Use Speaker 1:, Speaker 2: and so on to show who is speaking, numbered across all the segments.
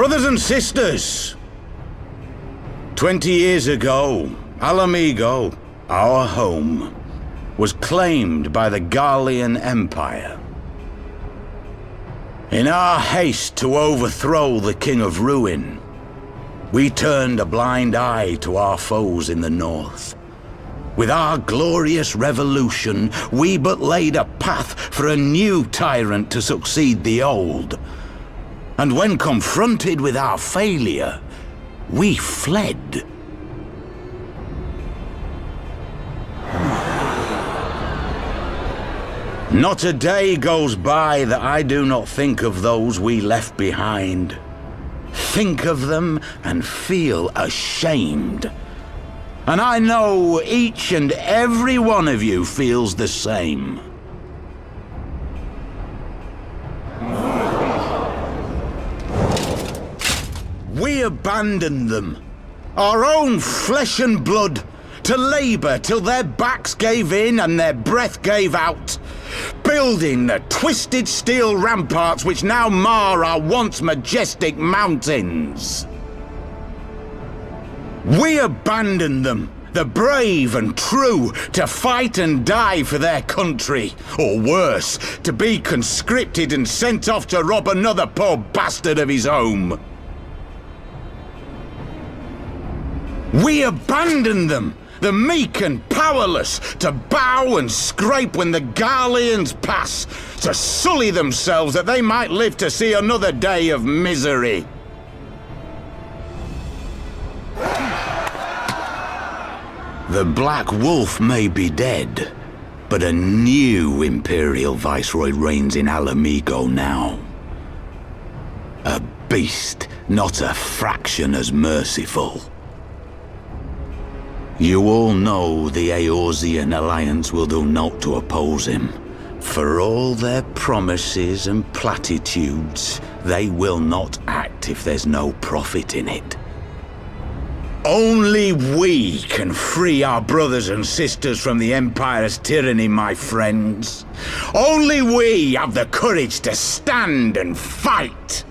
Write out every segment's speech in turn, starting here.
Speaker 1: Brothers and sisters, 20 years ago, Alamigo, our home, was claimed by the Garlean Empire. In our haste to overthrow the King of Ruin, we turned a blind eye to our foes in the north. With our glorious revolution, we but laid a path for a new tyrant to succeed the old. And when confronted with our failure, we fled. Not a day goes by that I do not think of those we left behind. Think of them and feel ashamed. And I know each and every one of you feels the same. We abandoned them, our own flesh and blood, to labor till their backs gave in and their breath gave out, building the twisted steel ramparts which now mar our once majestic mountains. We abandoned them, the brave and true, to fight and die for their country, or worse, to be conscripted and sent off to rob another poor bastard of his home. We abandoned them, the meek and powerless, to bow and scrape when the Garleans pass, to sully themselves that they might live to see another day of misery. The Black Wolf may be dead, but a new Imperial Viceroy reigns in Alamigo now. A beast, not a fraction as merciful. You all know the Eorzean Alliance will do naught to oppose him. For all their promises and platitudes, they will not act if there's no profit in it. Only we can free our brothers and sisters from the Empire's tyranny, my friends. Only we have the courage to stand and fight.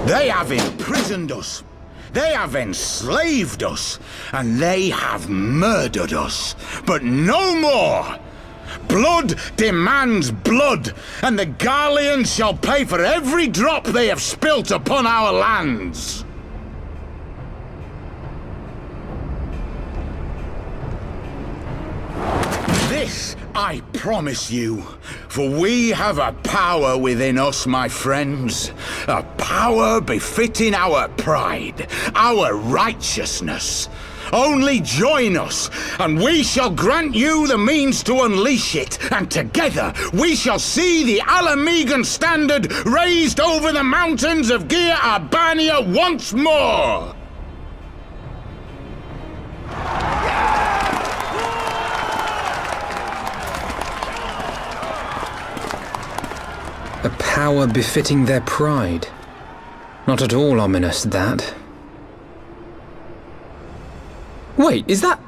Speaker 1: They have imprisoned us. They have enslaved us, and they have murdered us, but no more! Blood demands blood, and the Garleans shall pay for every drop they have spilt upon our lands! This I promise you, for we have a power within us, my friends. A power befitting our pride, our righteousness. Only join us, and we shall grant you the means to unleash it, and together we shall see the Alamigan standard raised over the mountains of Gia Albania once more!
Speaker 2: A power befitting their pride. Not at all ominous, that. Wait, is that...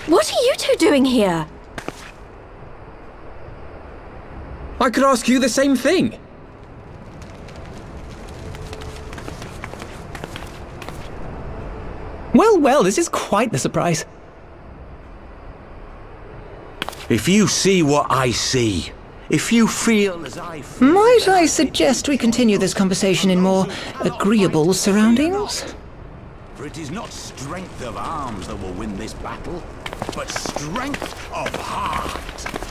Speaker 3: What are you two doing here?
Speaker 2: I could ask you the same thing.
Speaker 4: Well, this is quite the surprise.
Speaker 1: If you see what I see, if you feel as I feel...
Speaker 4: Might I suggest we continue this conversation in more agreeable surroundings?
Speaker 1: For it is not strength of arms that will win this battle, but strength of heart.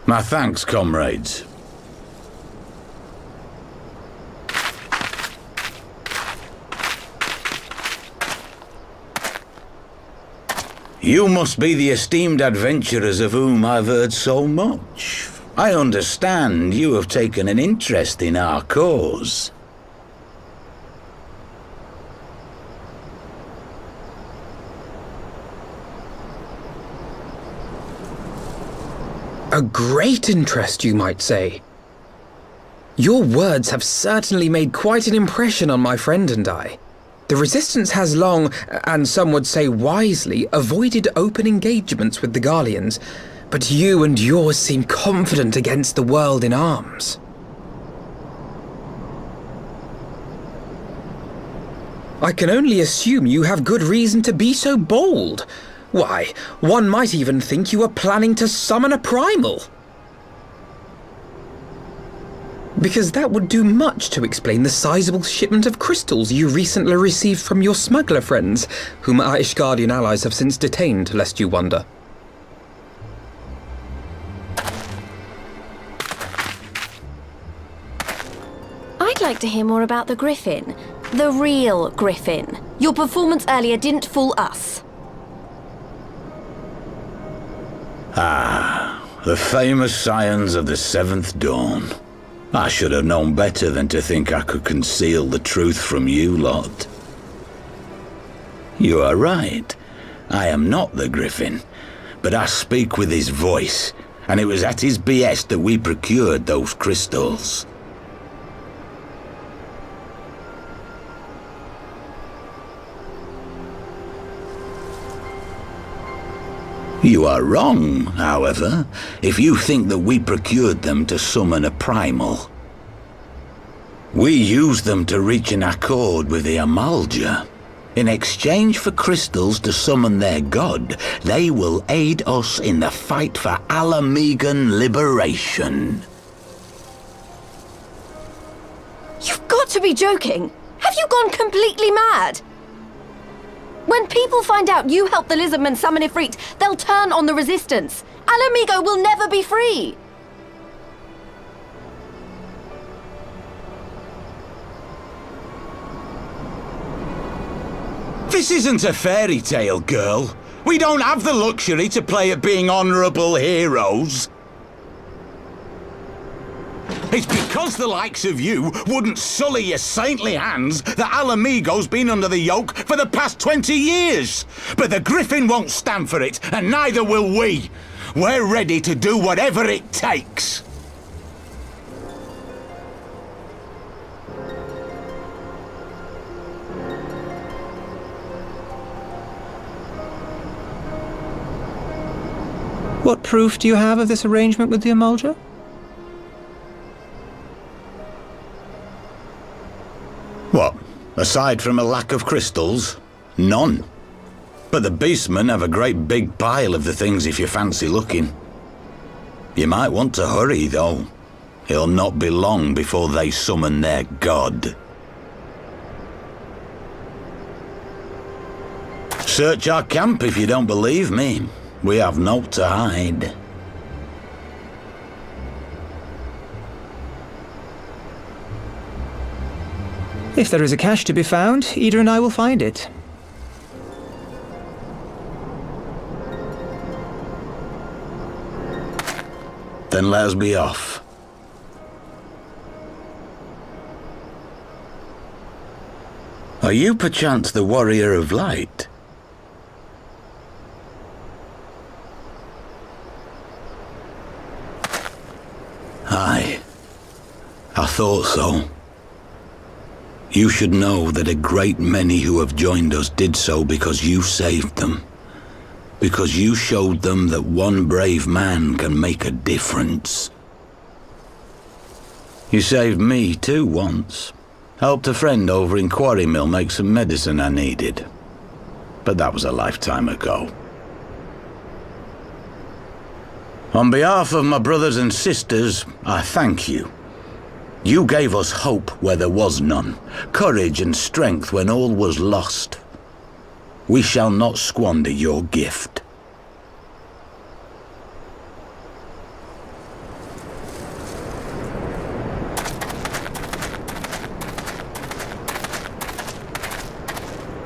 Speaker 1: My thanks, comrades. You must be the esteemed adventurers of whom I've heard so much. I understand you have taken an interest in our cause.
Speaker 2: A great interest, you might say. Your words have certainly made quite an impression on my friend and I. The Resistance has long, and some would say wisely, avoided open engagements with the Garleans, but you and yours seem confident against the world in arms. I can only assume you have good reason to be so bold. Why, one might even think you are planning to summon a primal. Because that would do much to explain the sizable shipment of crystals you recently received from your smuggler friends, whom our Ishgardian allies have since detained, lest you wonder.
Speaker 3: I'd like to hear more about the Griffin. The real Griffin. Your performance earlier didn't fool us.
Speaker 1: The famous scions of the Seventh Dawn. I should have known better than to think I could conceal the truth from you lot. You are right. I am not the Griffin, but I speak with his voice, and it was at his behest that we procured those crystals. You are wrong, however, if you think that we procured them to summon a primal. We used them to reach an accord with the Amalja. In exchange for crystals to summon their god, they will aid us in the fight for Alamegan liberation.
Speaker 3: You've got to be joking! Have you gone completely mad? When people find out you helped the Lizardmen summon Ifrit, they'll turn on the Resistance. Alamigo will never be free!
Speaker 1: This isn't a fairy tale, girl. We don't have the luxury to play at being honourable heroes. It's because the likes of you wouldn't sully your saintly hands that Alamigo's been under the yoke for the past 20 years. But the Griffin won't stand for it, and neither will we. We're ready to do whatever it takes.
Speaker 4: What proof do you have of this arrangement with the Amalja?
Speaker 1: What? Aside from a lack of crystals? None. But the beastmen have a great big pile of the things if you fancy looking. You might want to hurry, though. It'll not be long before they summon their god. Search our camp if you don't believe me. We have naught to hide.
Speaker 4: If there is a cache to be found, Ida and I will find it.
Speaker 1: Then let us be off. Are you perchance the Warrior of Light? Aye. I thought so. You should know that a great many who have joined us did so because you saved them. Because you showed them that one brave man can make a difference. You saved me too once. Helped a friend over in Quarry Mill make some medicine I needed. But that was a lifetime ago. On behalf of my brothers and sisters, I thank you. You gave us hope where there was none, courage and strength when all was lost. We shall not squander your gift.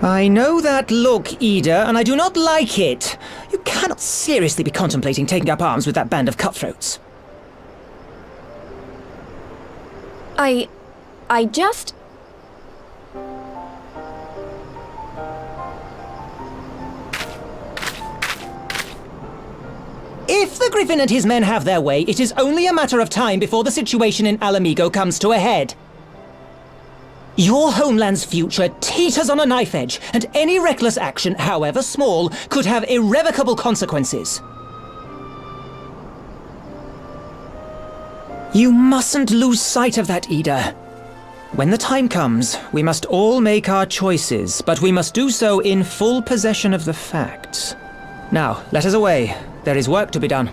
Speaker 4: I know that look, Ida, and I do not like it. You cannot seriously be contemplating taking up arms with that band of cutthroats.
Speaker 3: I just...
Speaker 4: If the Griffin and his men have their way, it is only a matter of time before the situation in Alamigo comes to a head. Your homeland's future teeters on a knife edge, and any reckless action, however small, could have irrevocable consequences. You mustn't lose sight of that, Ida. When the time comes, we must all make our choices, but we must do so in full possession of the facts. Now, let us away. There is work to be done.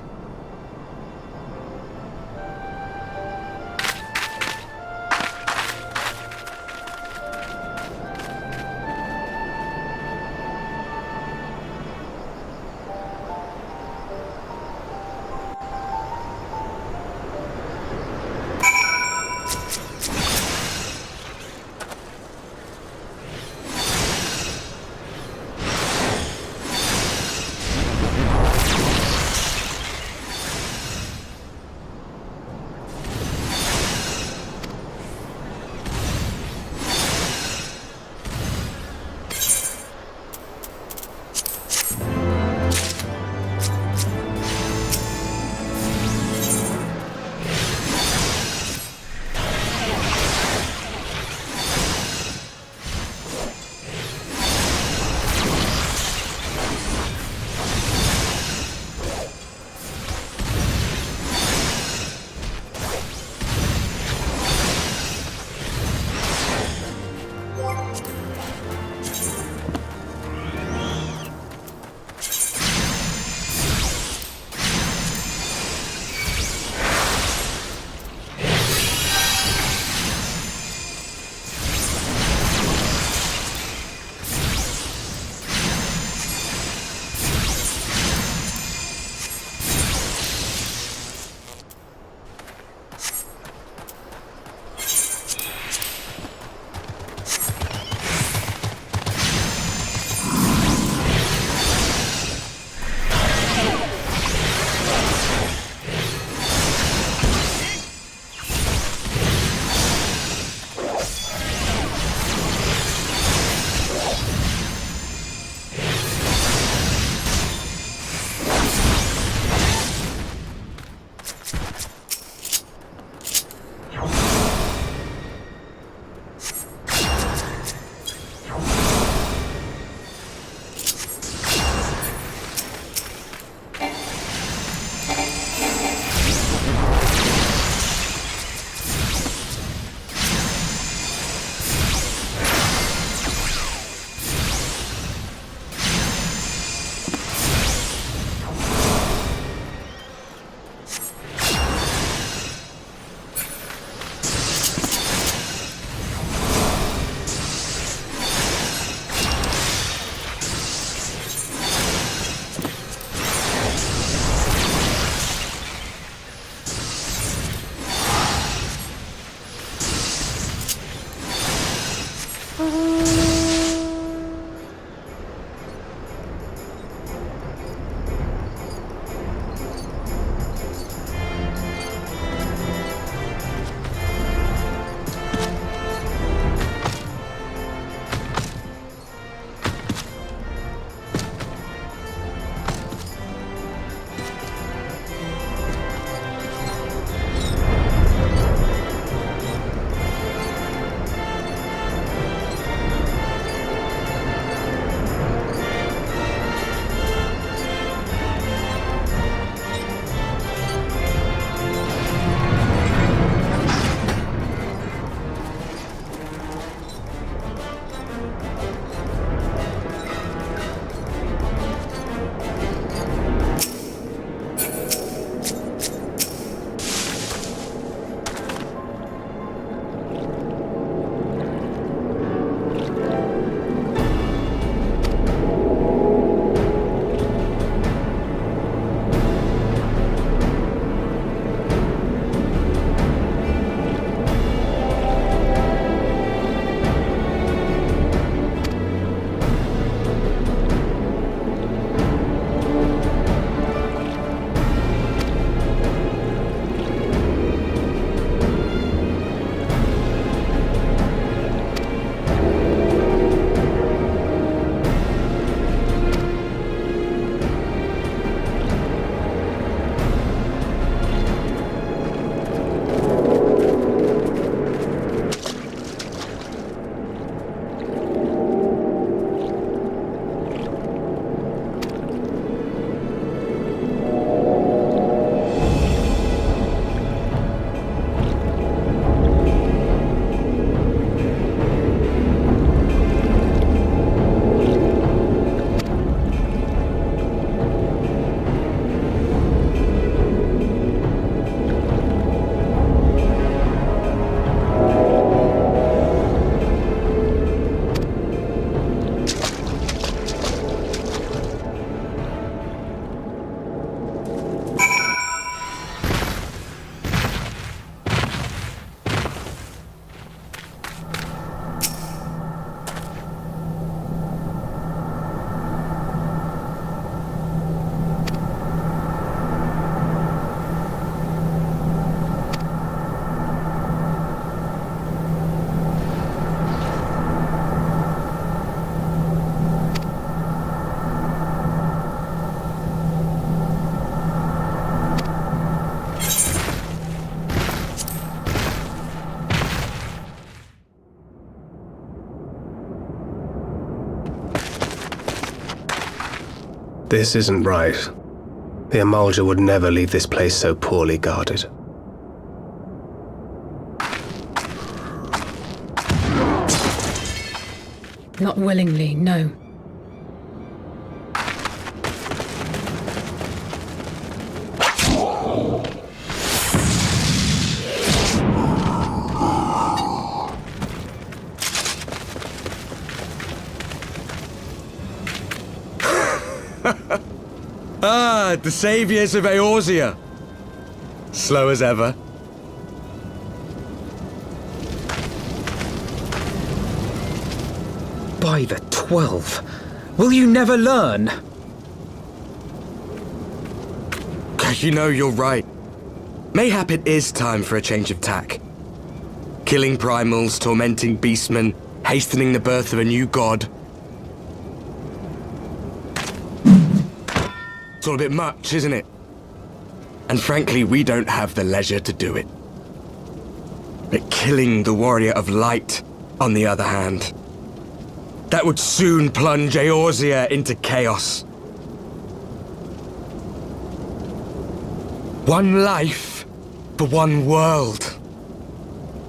Speaker 5: This isn't right. The Emulger would never leave this place so poorly guarded.
Speaker 6: Not willingly, no.
Speaker 7: Ah, the saviors of Eorzea. Slow as ever.
Speaker 2: By the 12. Will you never learn?
Speaker 7: You know, you're right. Mayhap it is time for a change of tack. Killing primals, tormenting beastmen, hastening the birth of a new god. It's all a bit much, isn't it? And frankly, we don't have the leisure to do it. But killing the Warrior of Light, on the other hand, that would soon plunge Eorzea into chaos. One life for one world.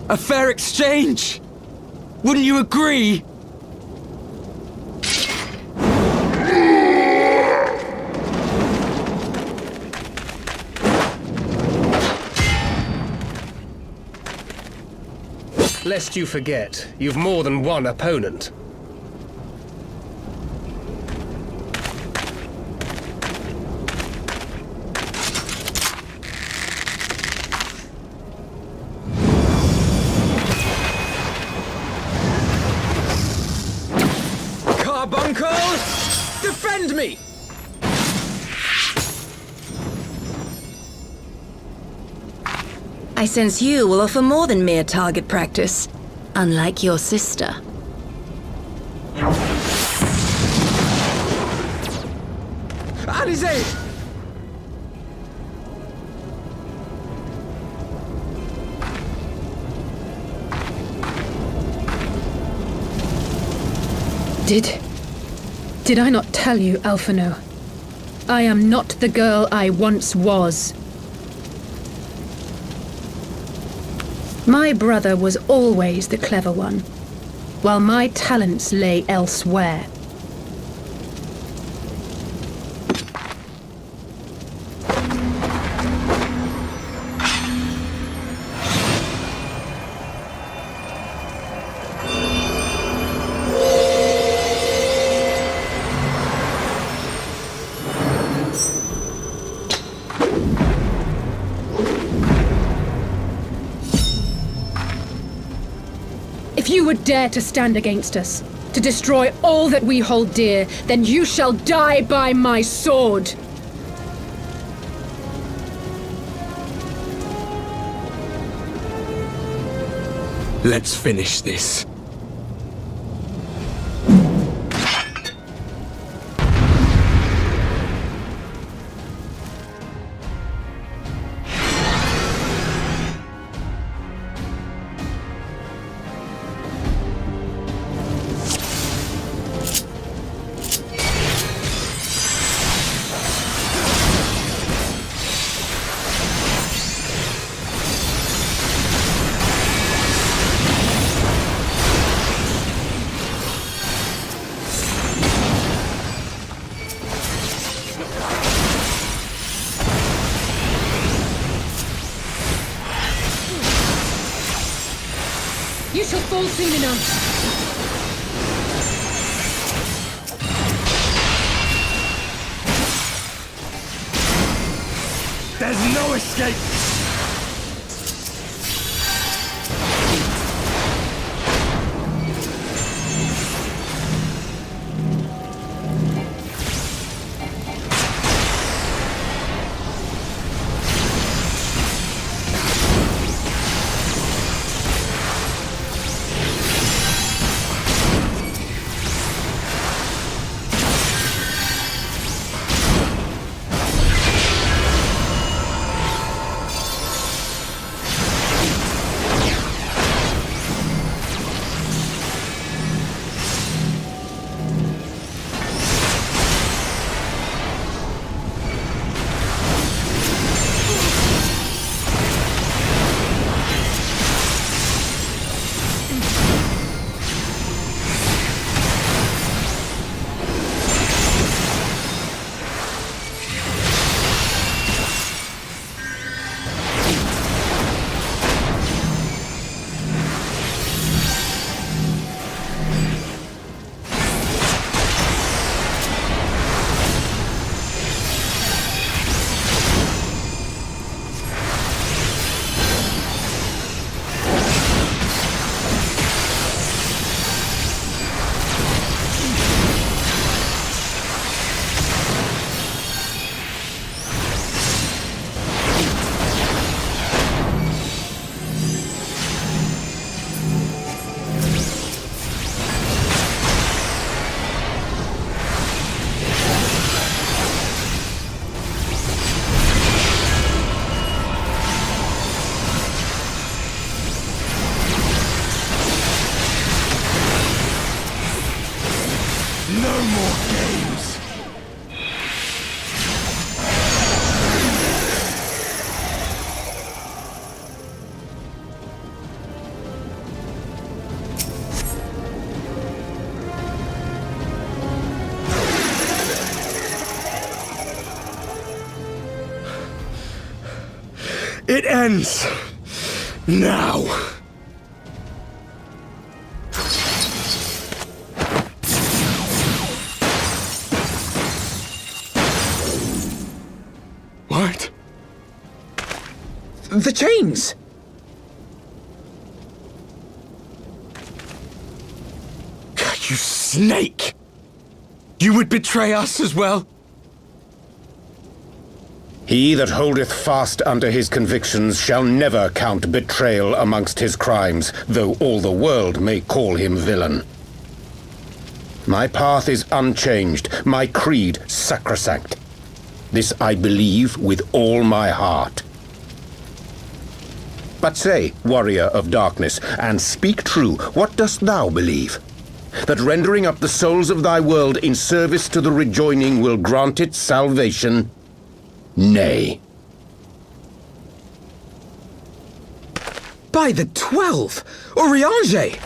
Speaker 7: A fair exchange! Wouldn't you agree?
Speaker 5: Lest you forget, you've more than one opponent.
Speaker 2: Carbuncle! Defend me!
Speaker 8: I sense you will offer more than mere target practice, unlike your sister.
Speaker 2: Alizé!
Speaker 6: Did I not tell you, Alphino? I am not the girl I once was. My brother was always the clever one, while my talents lay elsewhere. If you would dare to stand against us, to destroy all that we hold dear, then you shall die by my sword!
Speaker 7: Let's finish this.
Speaker 6: You shall fall soon enough!
Speaker 7: There's no escape! It ends now. What?
Speaker 2: The chains!
Speaker 7: You snake! You would betray us as well?
Speaker 5: He that holdeth fast unto his convictions shall never count betrayal amongst his crimes, though all the world may call him villain. My path is unchanged, my creed sacrosanct. This I believe with all my heart. But say, warrior of darkness, and speak true, what dost thou believe? That rendering up the souls of thy world in service to the rejoining will grant it salvation? Nay.
Speaker 2: By the 12! Oriange!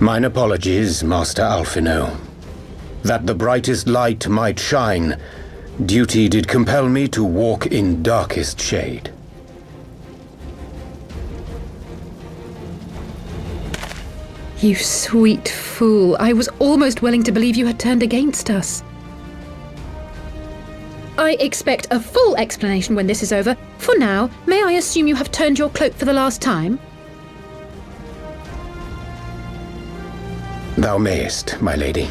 Speaker 5: Mine apologies, Master Alphino. That the brightest light might shine, duty did compel me to walk in darkest shade.
Speaker 6: You sweet fool. I was almost willing to believe you had turned against us. I expect a full explanation when this is over. For now, may I assume you have turned your cloak for the last time?
Speaker 5: Thou mayest, my lady.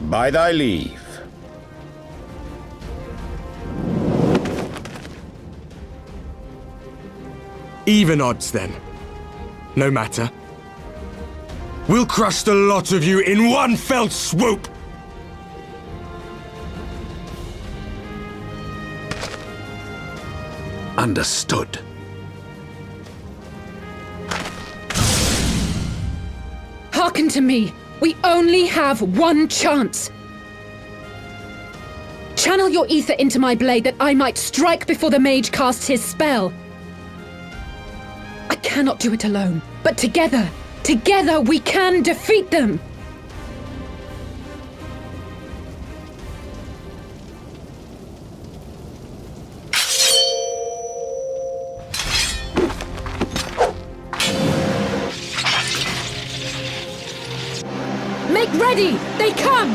Speaker 5: By thy leave.
Speaker 7: Even odds, then. No matter. We'll crush the lot of you in one fell swoop!
Speaker 1: Understood.
Speaker 6: Hearken to me. We only have one chance. Channel your ether into my blade that I might strike before the mage casts his spell. I cannot do it alone, but together we can defeat them! Make ready! They come!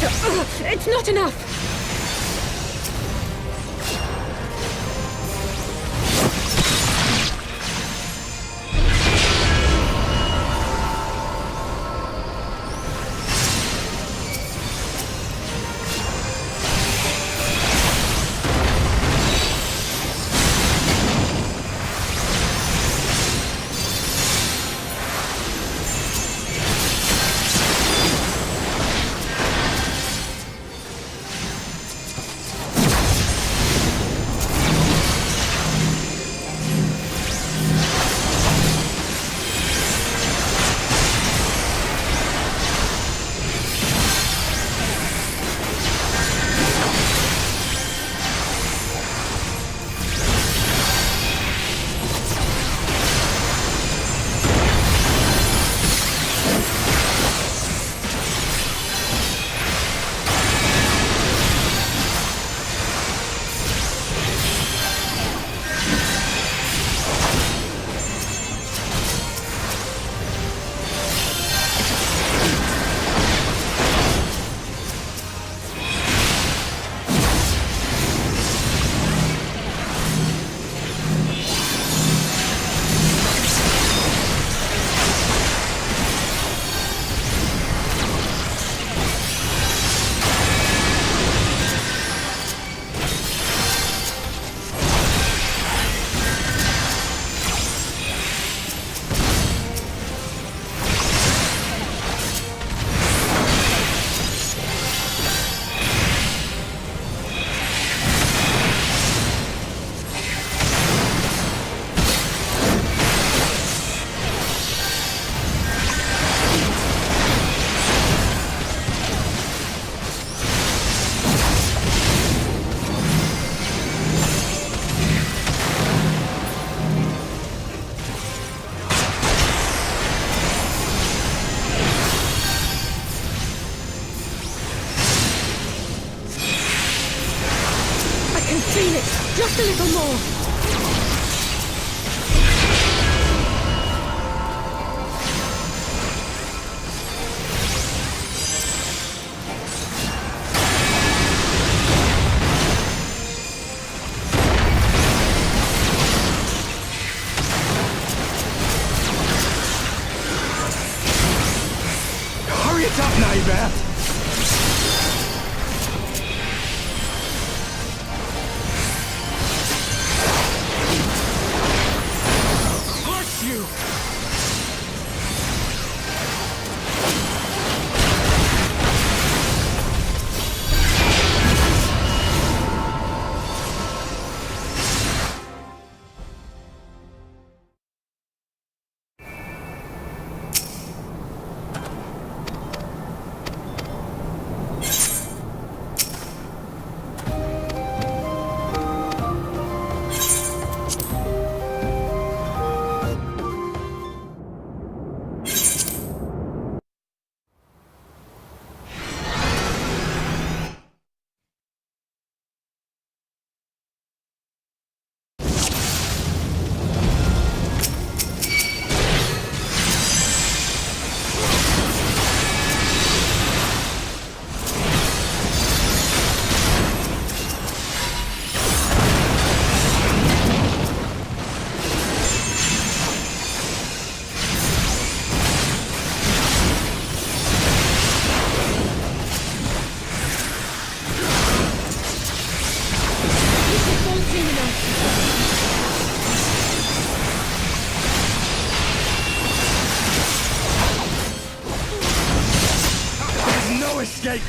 Speaker 6: better. It's not enough. Feel it! Just a little more!
Speaker 7: Hurry it up, neighbor! Escape!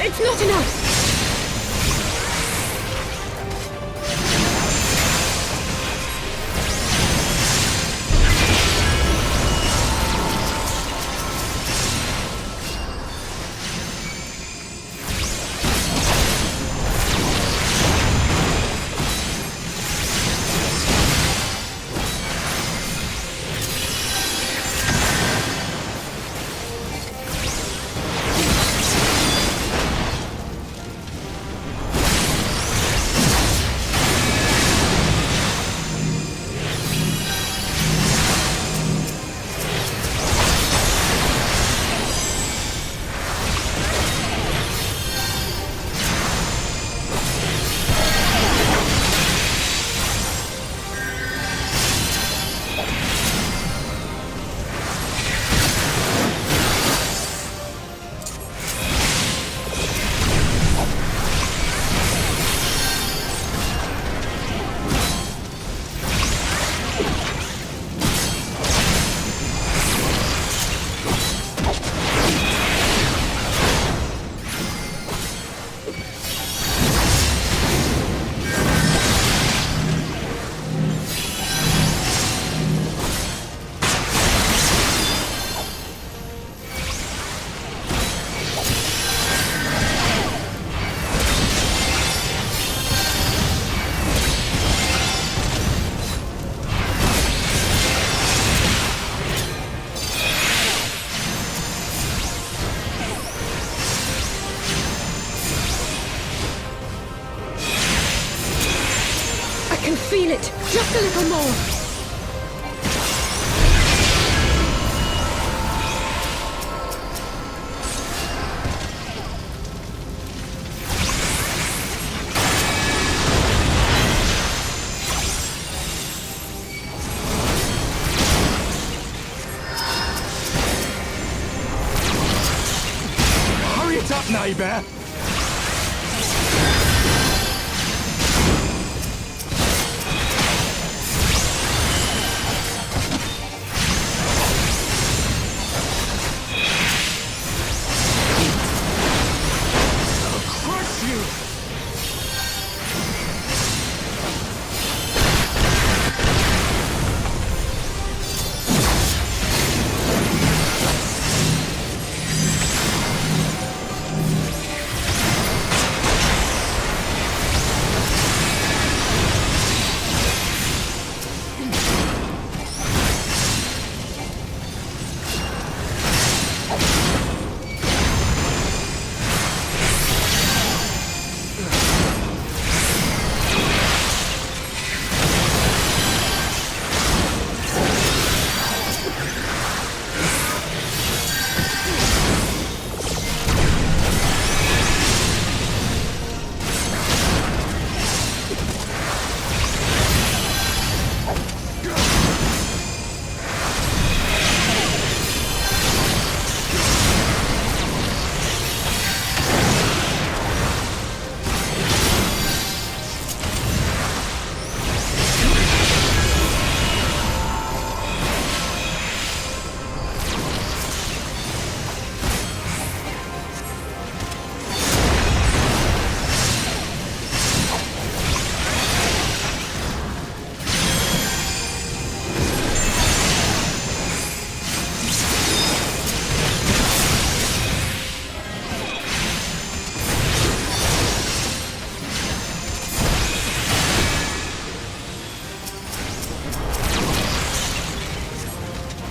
Speaker 6: It's not enough! Feel it! Just a little more!
Speaker 7: Hurry it up, neighbor!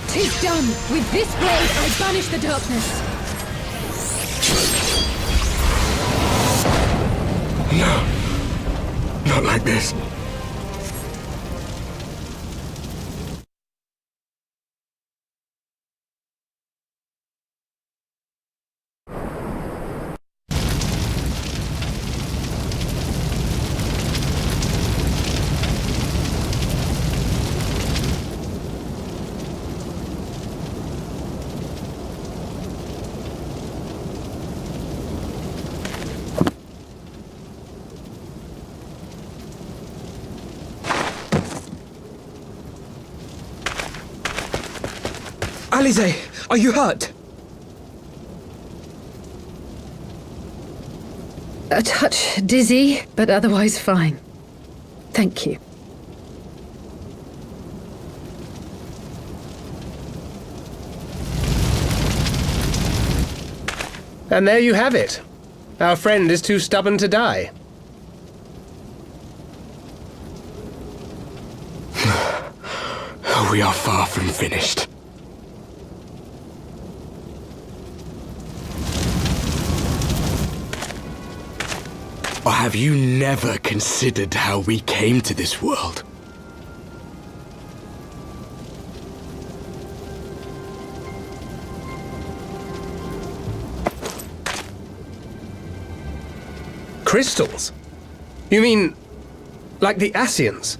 Speaker 6: Tis done! With this blade, I banish the darkness!
Speaker 7: No! Not like this.
Speaker 2: Alize, are you hurt?
Speaker 6: A touch dizzy, but otherwise fine. Thank you.
Speaker 9: And there you have it. Our friend is too stubborn to die.
Speaker 7: We are far from finished. Or have you never considered how we came to this world?
Speaker 9: Crystals? You mean, like the Ascians?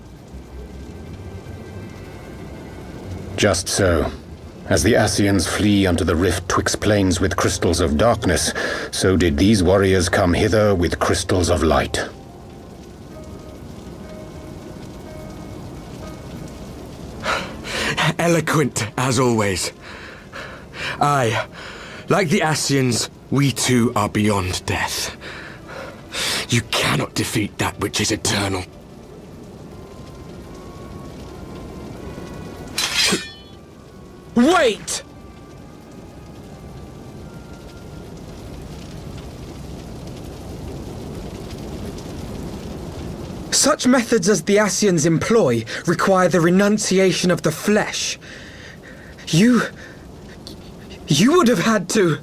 Speaker 5: Just so. As the Ascians flee unto the rift twixt planes with crystals of darkness, so did these warriors come hither with crystals of light.
Speaker 7: Eloquent, as always. Aye, like the Ascians, we too are beyond death. You cannot defeat that which is eternal.
Speaker 2: Wait! Such methods as the Ascians employ require the renunciation of the flesh. You would have had to...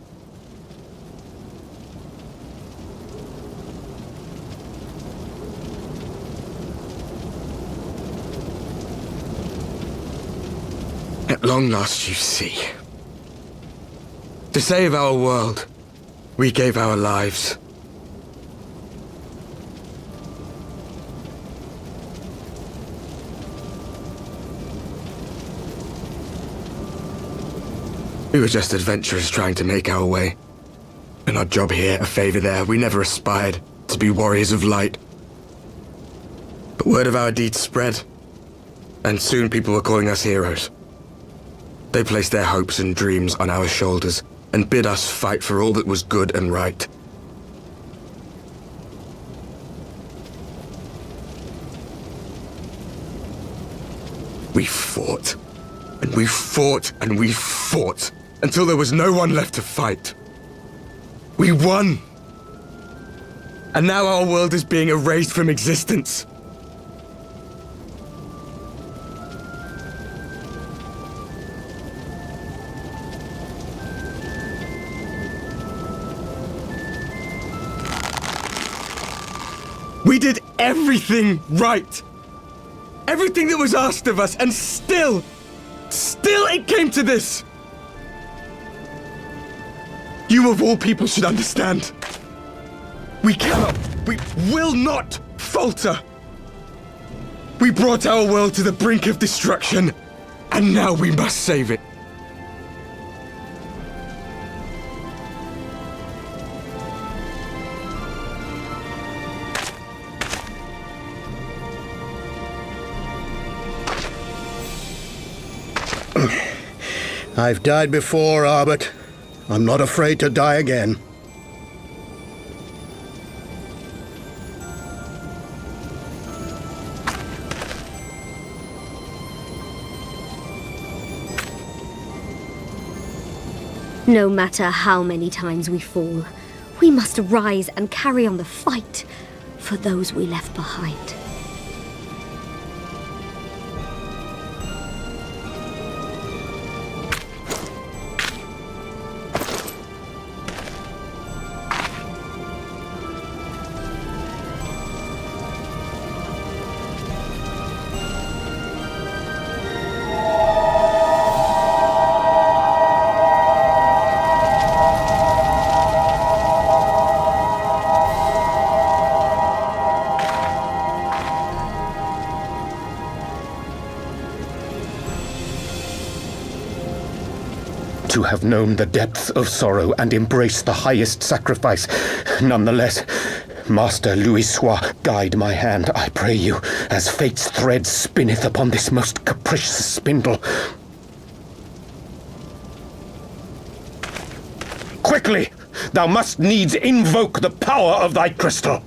Speaker 7: At long last, you see. To save our world, we gave our lives. We were just adventurers trying to make our way. An odd job here, a favor there. We never aspired to be warriors of light. But word of our deeds spread, and soon people were calling us heroes. They placed their hopes and dreams on our shoulders and bid us fight for all that was good and right. We fought, and we fought, and we fought, until there was no one left to fight. We won! And now our world is being erased from existence. We did everything right. Everything that was asked of us, and still it came to this. You of all people should understand. We will not falter. We brought our world to the brink of destruction, and now we must save it.
Speaker 10: I've died before, Arbet. I'm not afraid to die again.
Speaker 11: No matter how many times we fall, we must rise and carry on the fight for those we left behind.
Speaker 5: To have known the depths of sorrow and embraced the highest sacrifice. Nonetheless, Master Louis-Sois, guide my hand, I pray you, as fate's thread spinneth upon this most capricious spindle. Quickly! thou must needs invoke the power of thy crystal.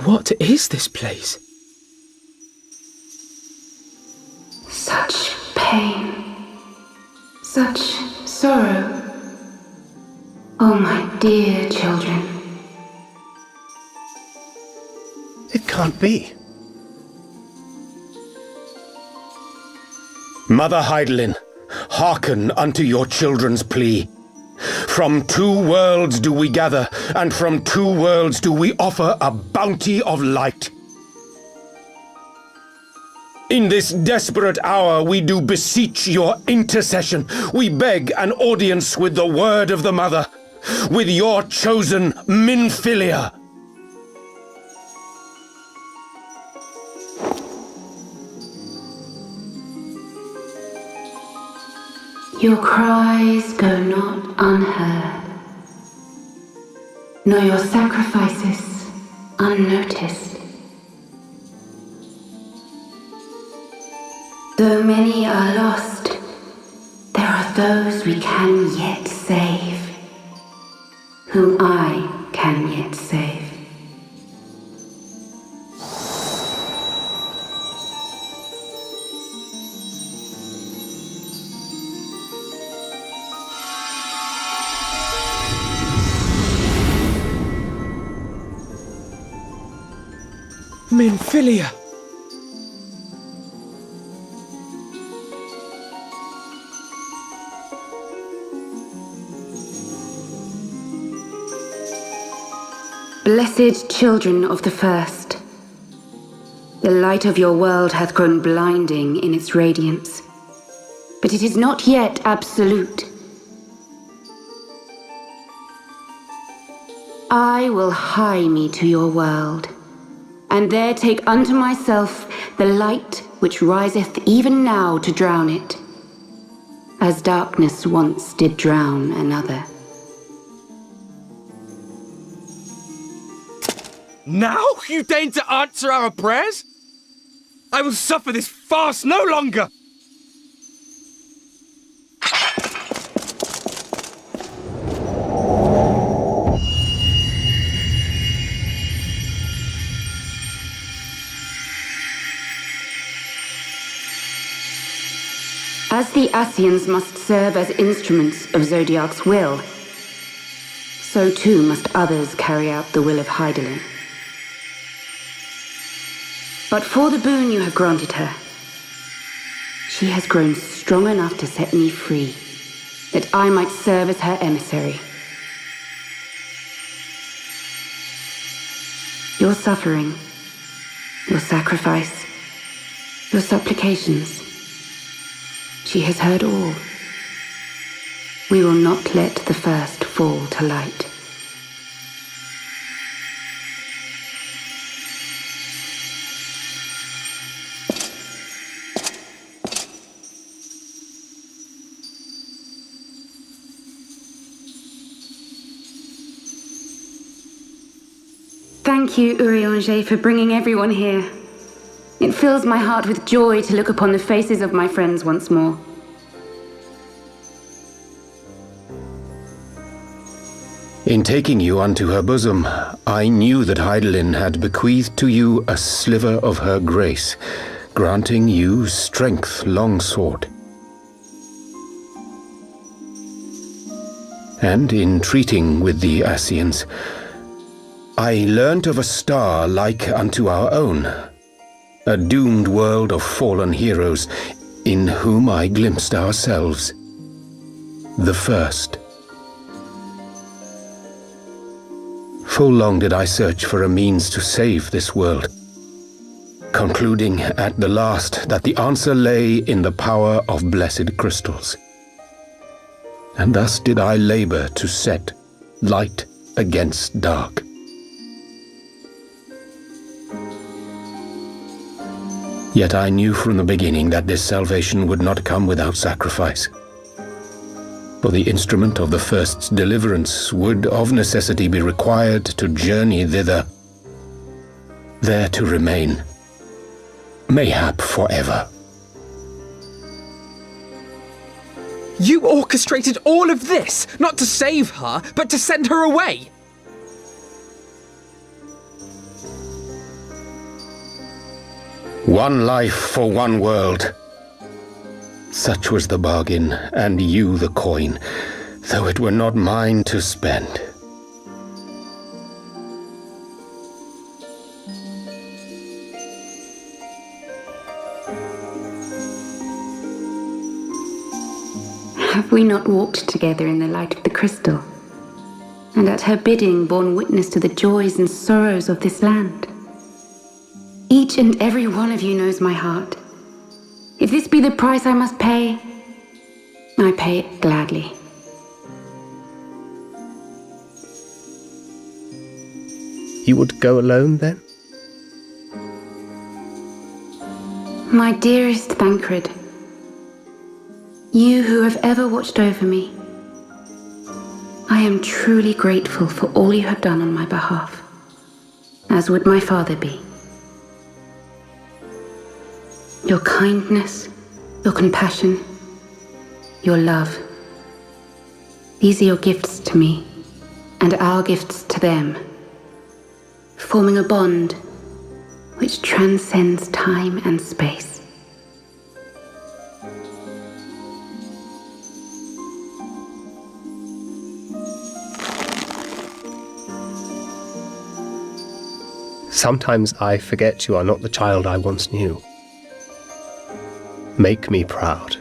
Speaker 2: What is this place?
Speaker 12: Such pain. Such sorrow. Oh, my dear children.
Speaker 10: It can't be.
Speaker 5: Mother Hydaelyn, hearken unto your children's plea. From two worlds do we gather, and from two worlds do we offer a bounty of light. In this desperate hour we do beseech your intercession. We beg an audience with the word of the Mother, with your chosen Minfilia.
Speaker 12: Your cries go not unheard, nor your sacrifices unnoticed. Though many are lost, there are those we can yet save, whom I can yet save.
Speaker 2: Minfilia!
Speaker 12: Blessed children of the First, the light of your world hath grown blinding in its radiance, but it is not yet absolute. I will hie me to your world, and there take unto myself the light which riseth even now to drown it, as darkness once did drown another.
Speaker 7: Now you deign to answer our prayers? I will suffer this farce no longer!
Speaker 12: As the Ascians must serve as instruments of Zodiark's will, so too must others carry out the will of Hydaelyn. But for the boon you have granted her, she has grown strong enough to set me free, that I might serve as her emissary. Your suffering, your sacrifice, your supplications, she has heard all. We will not let the first fall to light. Thank you, Urianger, for bringing everyone here. It fills my heart with joy to look upon the faces of my friends once more.
Speaker 5: In taking you unto her bosom, I knew that Hydaelyn had bequeathed to you a sliver of her grace, granting you strength longsword. And in treating with the Ascians, I learnt of a star like unto our own, a doomed world of fallen heroes, in whom I glimpsed ourselves, the first. Full long did I search for a means to save this world, concluding at the last that the answer lay in the power of blessed crystals. And thus did I labor to set light against dark. Yet I knew from the beginning that this salvation would not come without sacrifice. For the instrument of the first's deliverance would of necessity be required to journey thither, there to remain, mayhap forever.
Speaker 2: You orchestrated all of this, not to save her, but to send her away!
Speaker 5: One life for one world. Such was the bargain, and you the coin, though it were not mine to spend.
Speaker 12: Have we not walked together in the light of the crystal, and at her bidding borne witness to the joys and sorrows of this land? Each and every one of you knows my heart. If this be the price I must pay, I pay it gladly.
Speaker 9: You would go alone, then?
Speaker 12: My dearest Thancred, you who have ever watched over me, I am truly grateful for all you have done on my behalf, as would my father be. Your kindness, your compassion, your love. These are your gifts to me, and our gifts to them, forming a bond which transcends time and space.
Speaker 9: Sometimes I forget you are not the child I once knew. Make me proud.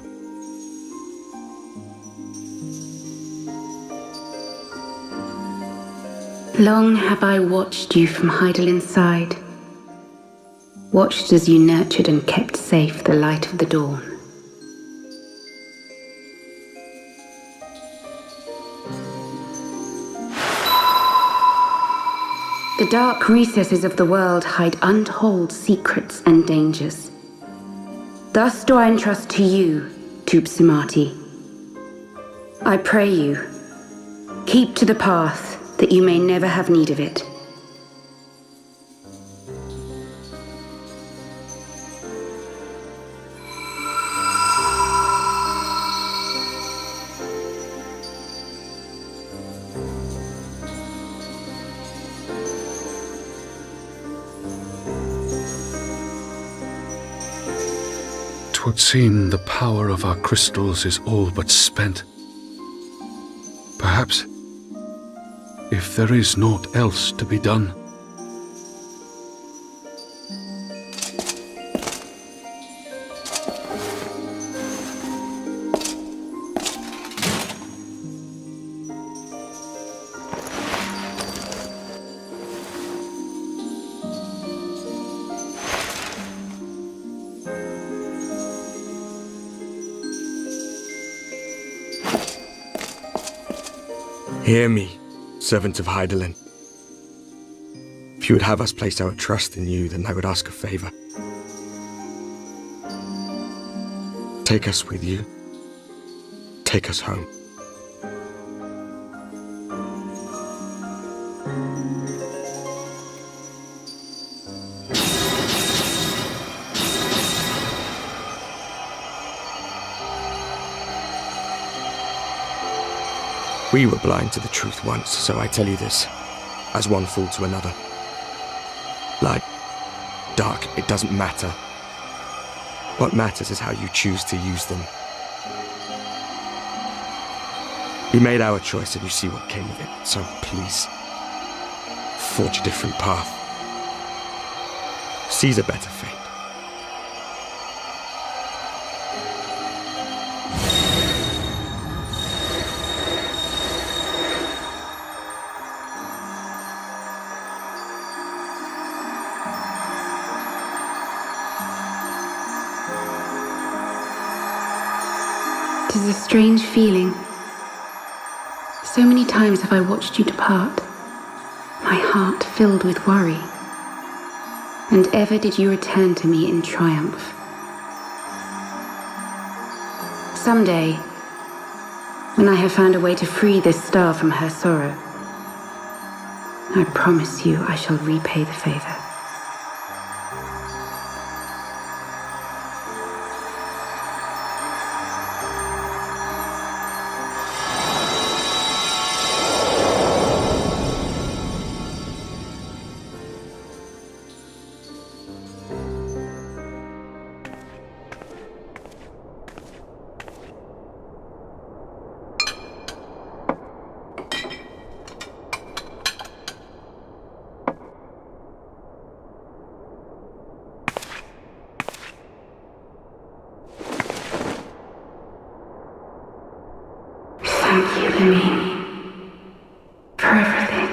Speaker 12: Long have I watched you from Hydalin's side, watched as you nurtured and kept safe the light of the dawn. The dark recesses of the world hide untold secrets and dangers. Thus do I entrust to you, Tupsimati. I pray you, keep to the path that you may never have need of it.
Speaker 13: Twould seem the power of our crystals is all but spent. Perhaps, if there is naught else to be done.
Speaker 7: Hear me, servant of Hydaelyn. If you would have us place our trust in you, then I would ask a favor. Take us with you. Take us home. We were blind to the truth once, so I tell you this, as one fool to another. Light, dark, it doesn't matter. What matters is how you choose to use them. We made our choice and you see what came of it, so please, forge a different path. Seize a better fate.
Speaker 12: It is a strange feeling. So many times have I watched you depart, my heart filled with worry. And ever did you return to me in triumph. Someday, when I have found a way to free this star from her sorrow, I promise you I shall repay the favor. Thank you, Lemmy, for everything.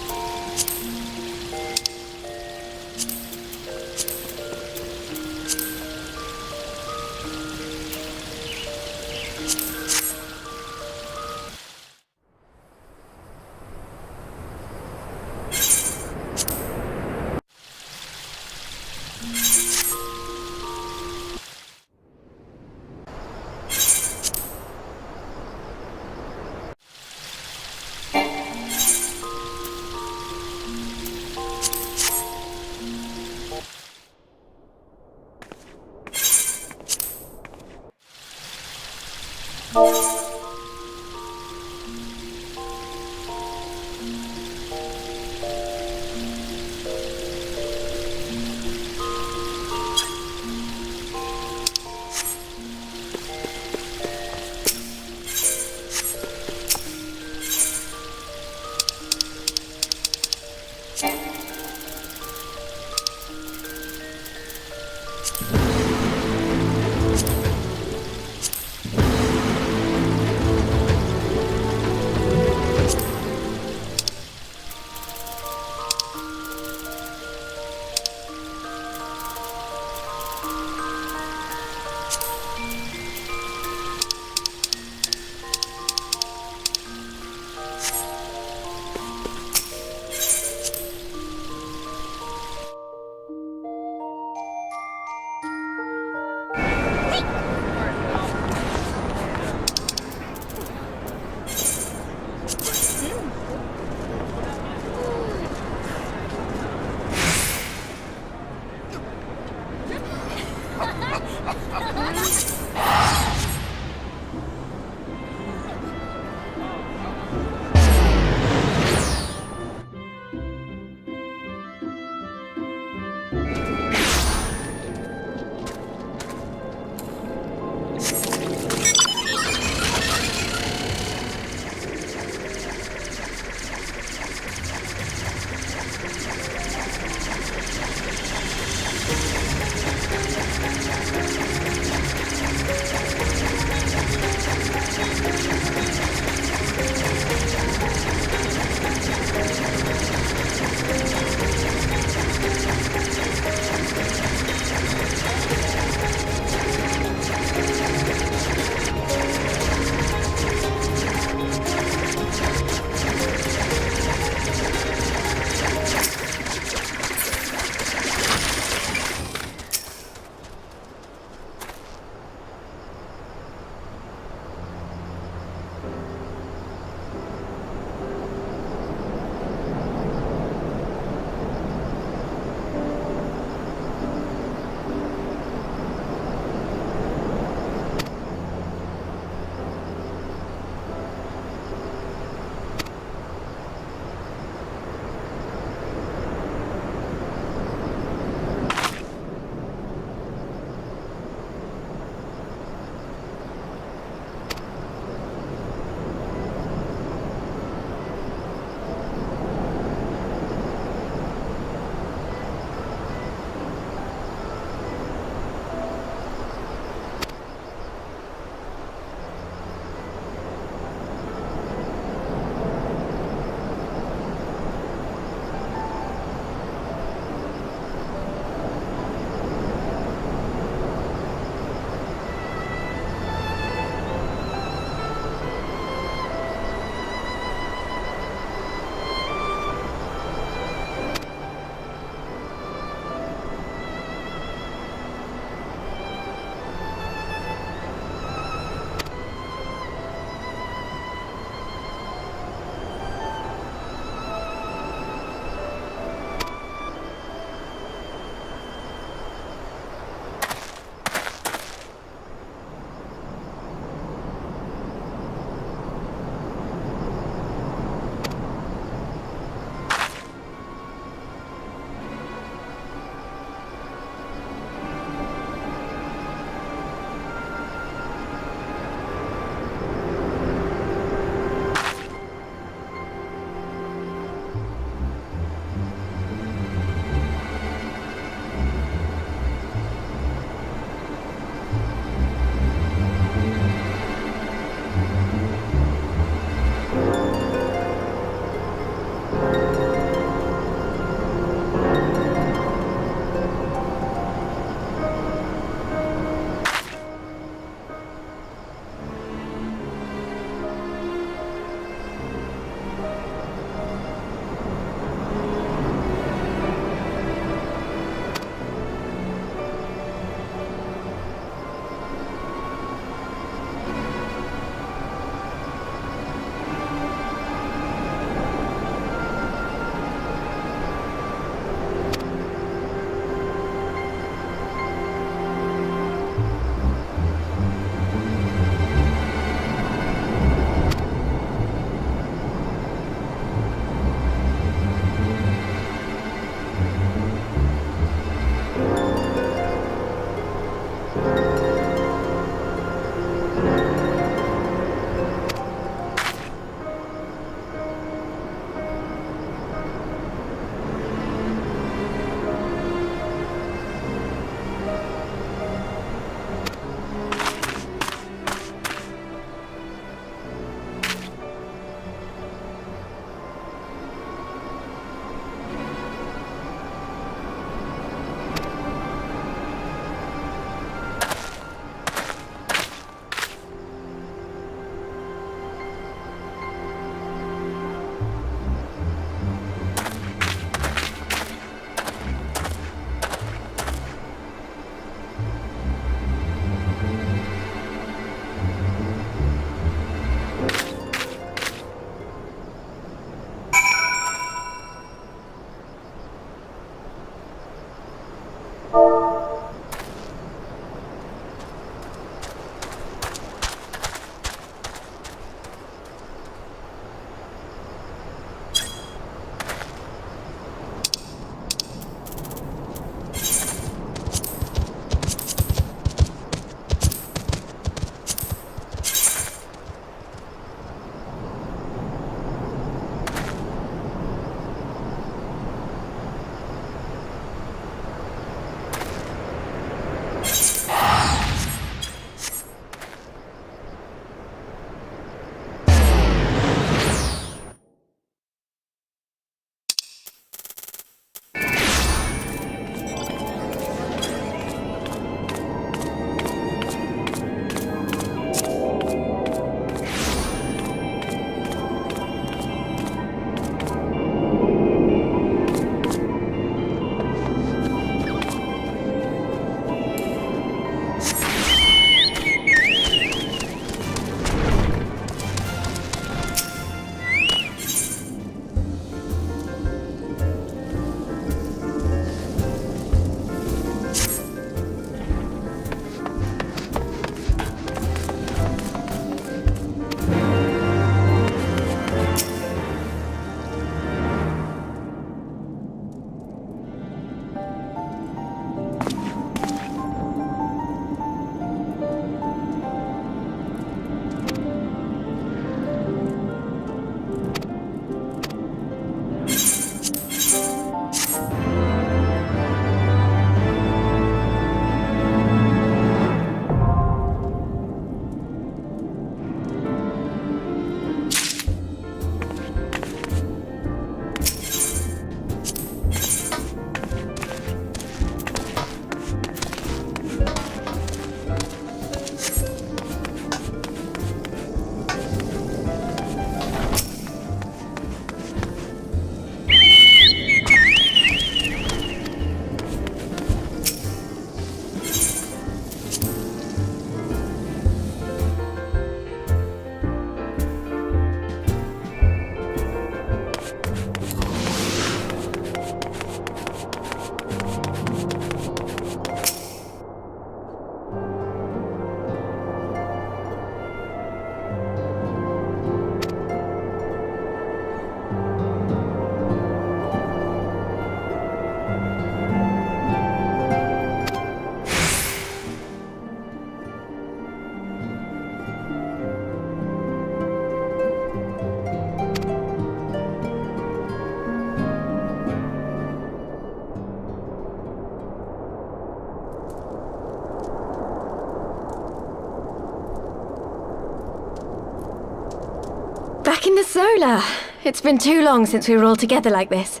Speaker 3: the solar. It's been too long since we were all together like this.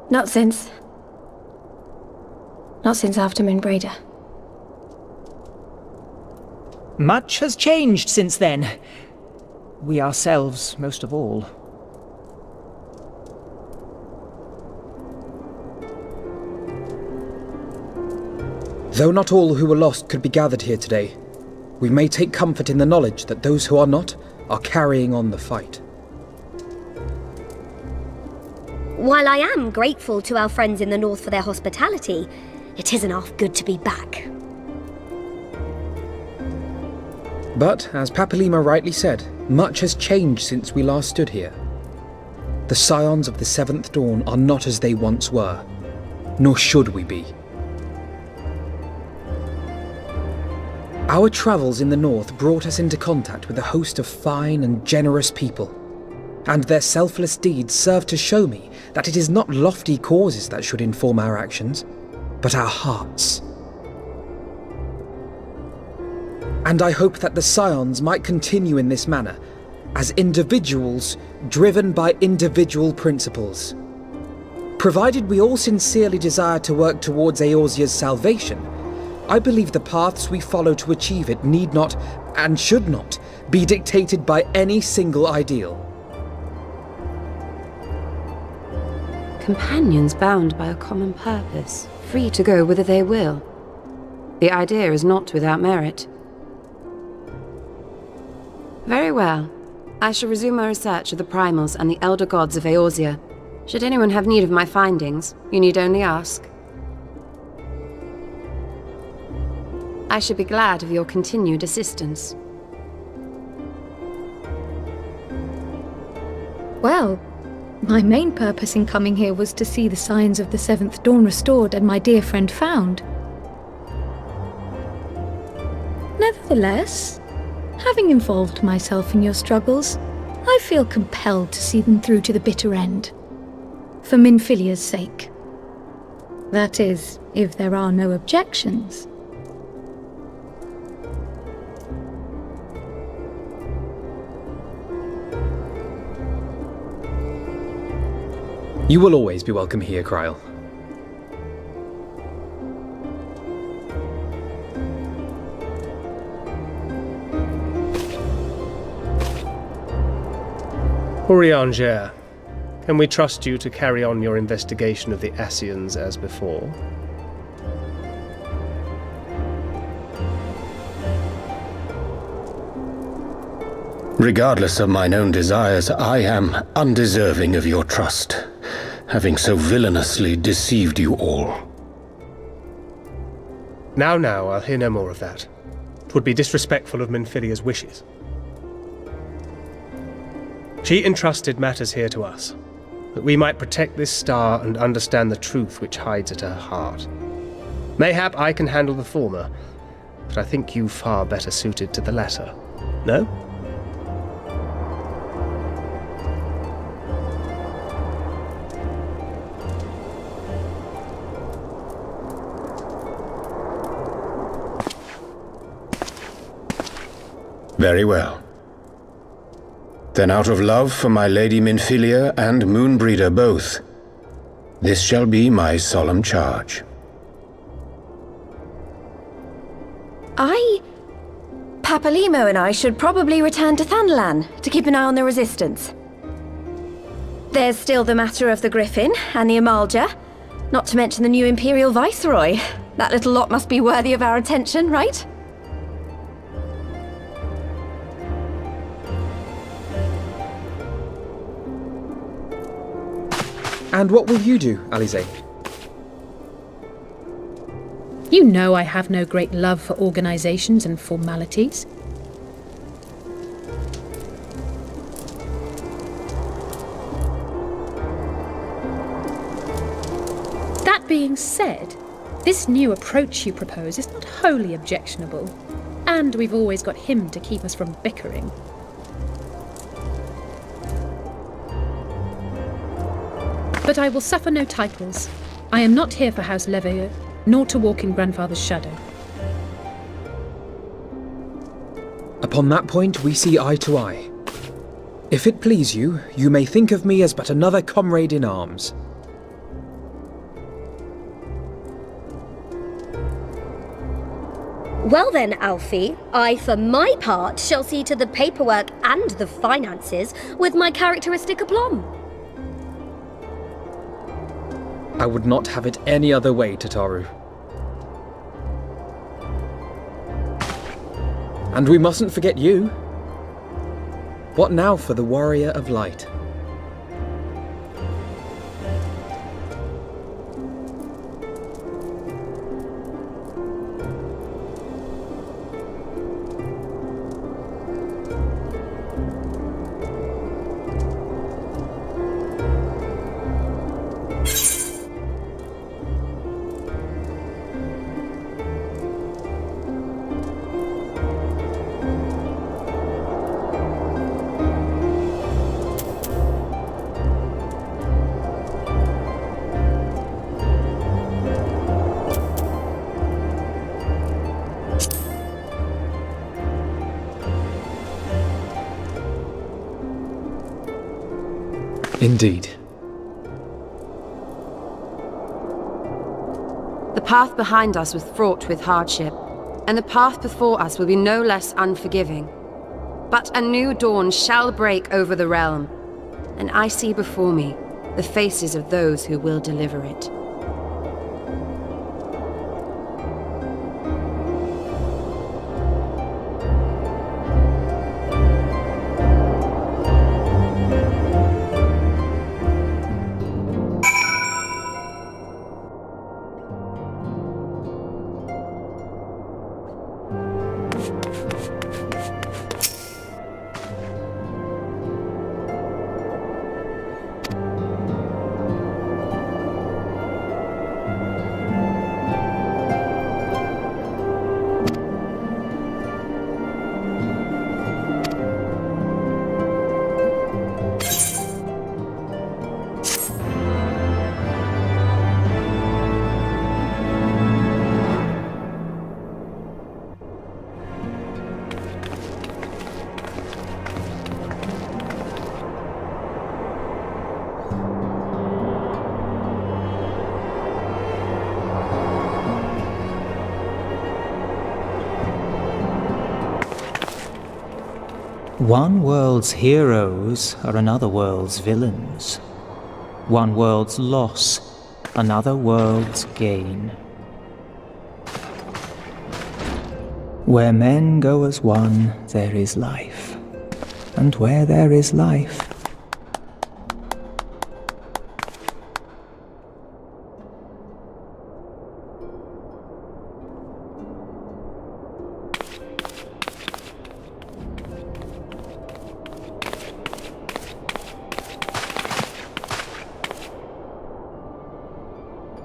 Speaker 3: Not since after Moonbreeder.
Speaker 4: Much has changed since then. We ourselves, most of all.
Speaker 2: Though not all who were lost could be gathered here today, we may take comfort in the knowledge that those who are not are carrying on the fight.
Speaker 11: While I am grateful to our friends in the north for their hospitality, it isn't half good to be back.
Speaker 2: But, as Papalima rightly said, much has changed since we last stood here. The Scions of the Seventh Dawn are not as they once were, nor should we be. Our travels in the north brought us into contact with a host of fine and generous people, and their selfless deeds serve to show me that it is not lofty causes that should inform our actions, but our hearts. And I hope that the Scions might continue in this manner, as individuals driven by individual principles. Provided we all sincerely desire to work towards Eorzea's salvation, I believe the paths we follow to achieve it need not, and should not, be dictated by any single ideal.
Speaker 12: Companions bound by a common purpose, free to go whither they will. The idea is not without merit. Very well. I shall resume my research of the primals and the elder gods of Eorzea. Should anyone have need of my findings, you need only ask. I should be glad of your continued assistance.
Speaker 6: Well, my main purpose in coming here was to see the signs of the Seventh Dawn restored and my dear friend found. Nevertheless, having involved myself in your struggles, I feel compelled to see them through to the bitter end. For Minfilia's sake. That is, if there are no objections.
Speaker 2: You will always be welcome here, Kryl.
Speaker 9: Urianger, can we trust you to carry on your investigation of the Ascians as before?
Speaker 5: Regardless of mine own desires, I am undeserving of your trust, having so villainously deceived you all.
Speaker 9: Now, I'll hear no more of that. 'Twould be disrespectful of Minfilia's wishes. She entrusted matters here to us, that we might protect this star and understand the truth which hides at her heart. Mayhap I can handle the former, but I think you far better suited to the latter. No?
Speaker 5: Very well. Then out of love for my Lady Minfilia and Moonbreeder both, this shall be my solemn charge.
Speaker 3: Papalimo and I should probably return to Thanalan to keep an eye on the Resistance. There's still the matter of the Griffin and the Amalja, not to mention the new Imperial Viceroy. That little lot must be worthy of our attention, right?
Speaker 2: And what will you do, Alize?
Speaker 6: You know I have no great love for organizations and formalities. That being said, this new approach you propose is not wholly objectionable, and we've always got him to keep us from bickering. But I will suffer no titles. I am not here for House Leveilleur, nor to walk in Grandfather's shadow.
Speaker 2: Upon that point, we see eye to eye. If it please you, you may think of me as but another comrade in arms.
Speaker 11: Well then, Alfie, I for my part shall see to the paperwork and the finances with my characteristic aplomb.
Speaker 2: I would not have it any other way, Tataru. And we mustn't forget you. What now for the Warrior of Light? Indeed.
Speaker 14: The path behind us was fraught with hardship, and the path before us will be no less unforgiving. But a new dawn shall break over the realm, and I see before me the faces of those who will deliver it.
Speaker 4: One world's heroes are another world's villains. One world's loss, another world's gain. Where men go as one, there is life. And where there is life,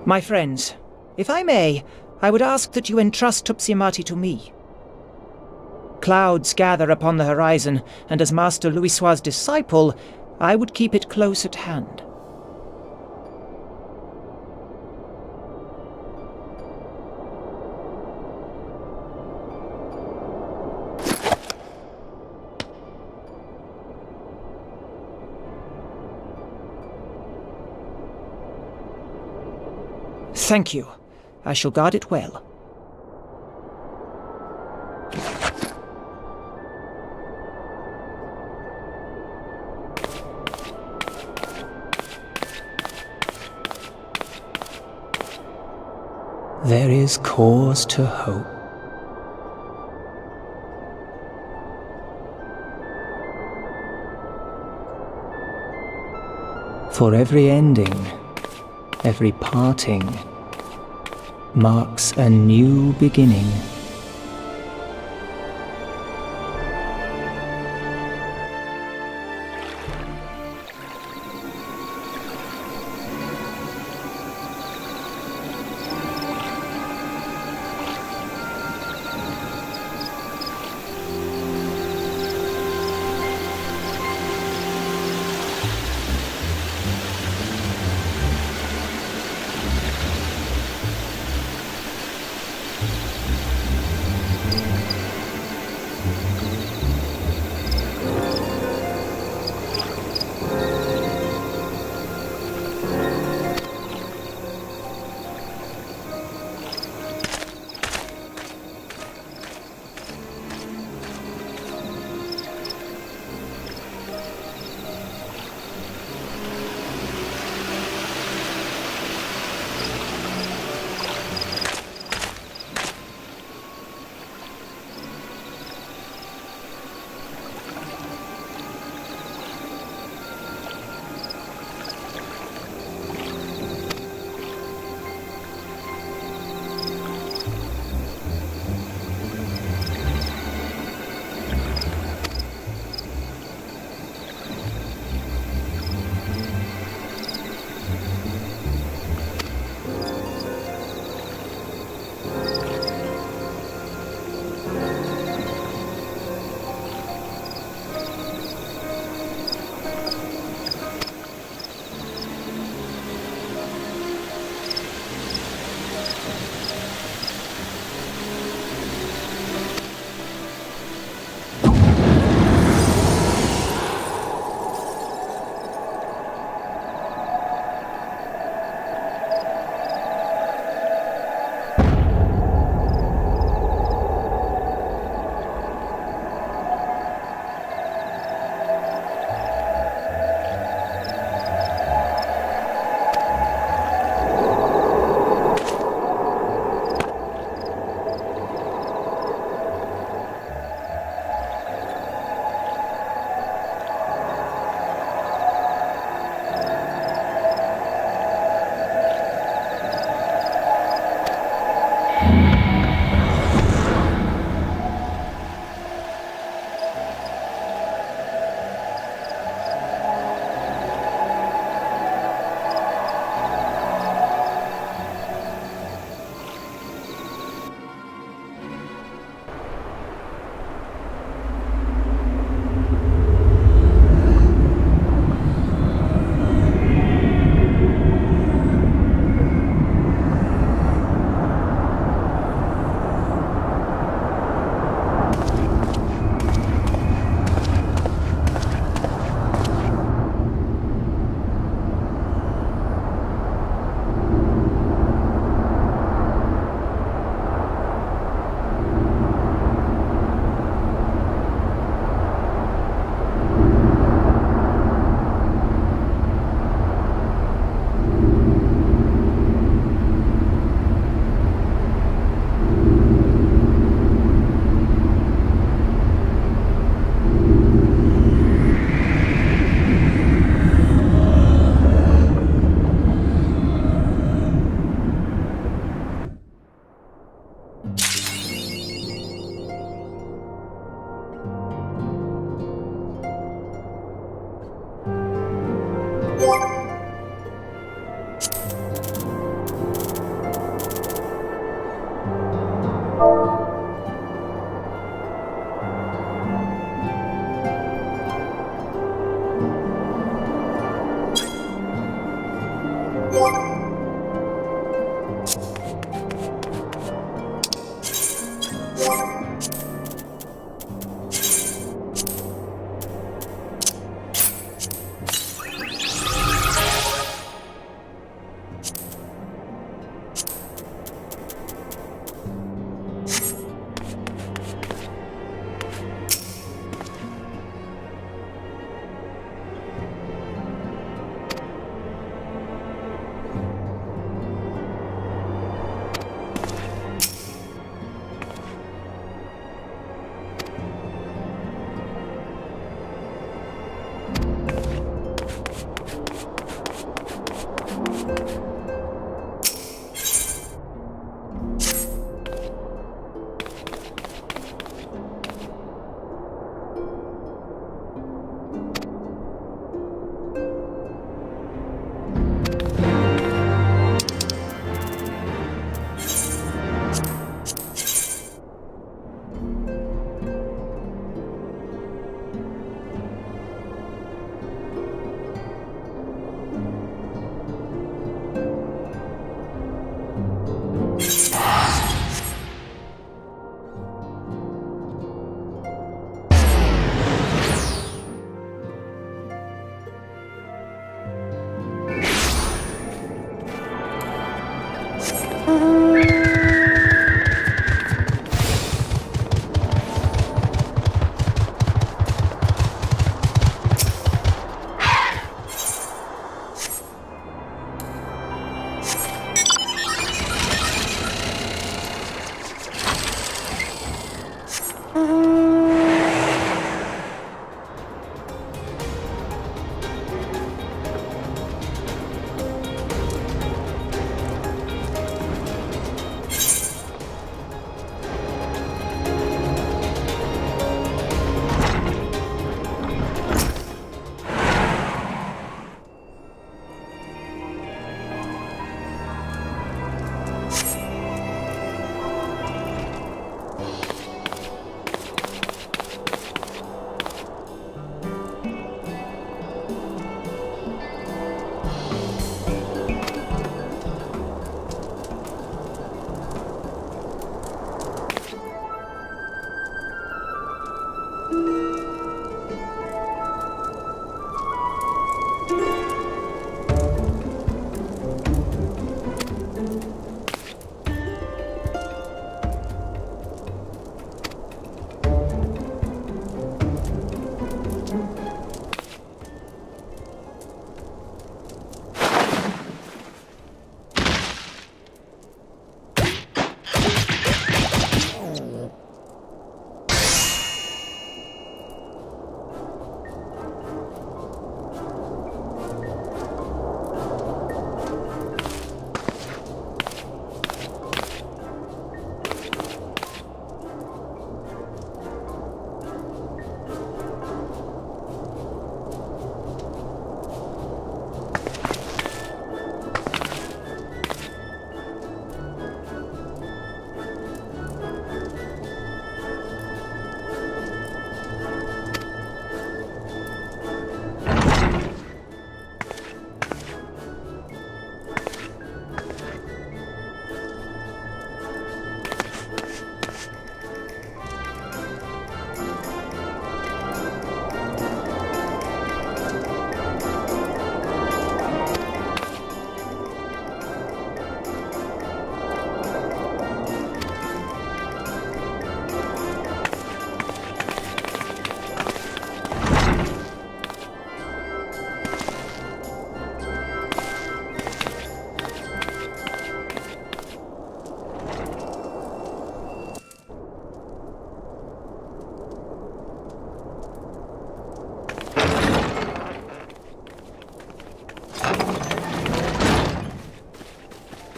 Speaker 4: my friends, if I may, I would ask that you entrust Tupsimati to me. Clouds gather upon the horizon, and as Master Louisoix's disciple, I would keep it close at hand. Thank you. I shall guard it well. There is cause to hope. For every ending, every parting, marks a new beginning.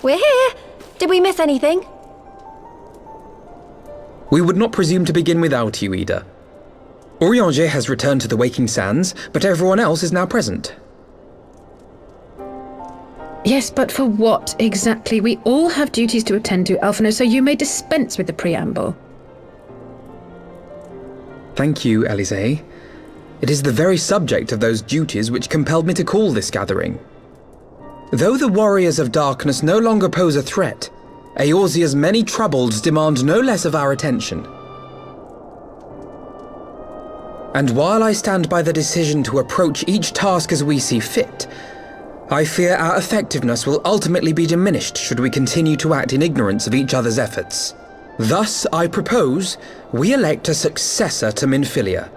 Speaker 3: We're here! Did we miss anything?
Speaker 2: We would not presume to begin without you, Ida. Orianger has returned to the Waking Sands, but everyone else is now present.
Speaker 6: Yes, but for what exactly? We all have duties to attend to, Alphino, so you may dispense with the preamble.
Speaker 2: Thank you, Elisée. It is the very subject of those duties which compelled me to call this gathering. Though the Warriors of Darkness no longer pose a threat, Eorzea's many troubles demand no less of our attention. And while I stand by the decision to approach each task as we see fit, I fear our effectiveness will ultimately be diminished should we continue to act in ignorance of each other's efforts. Thus, I propose we elect a successor to Minfilia.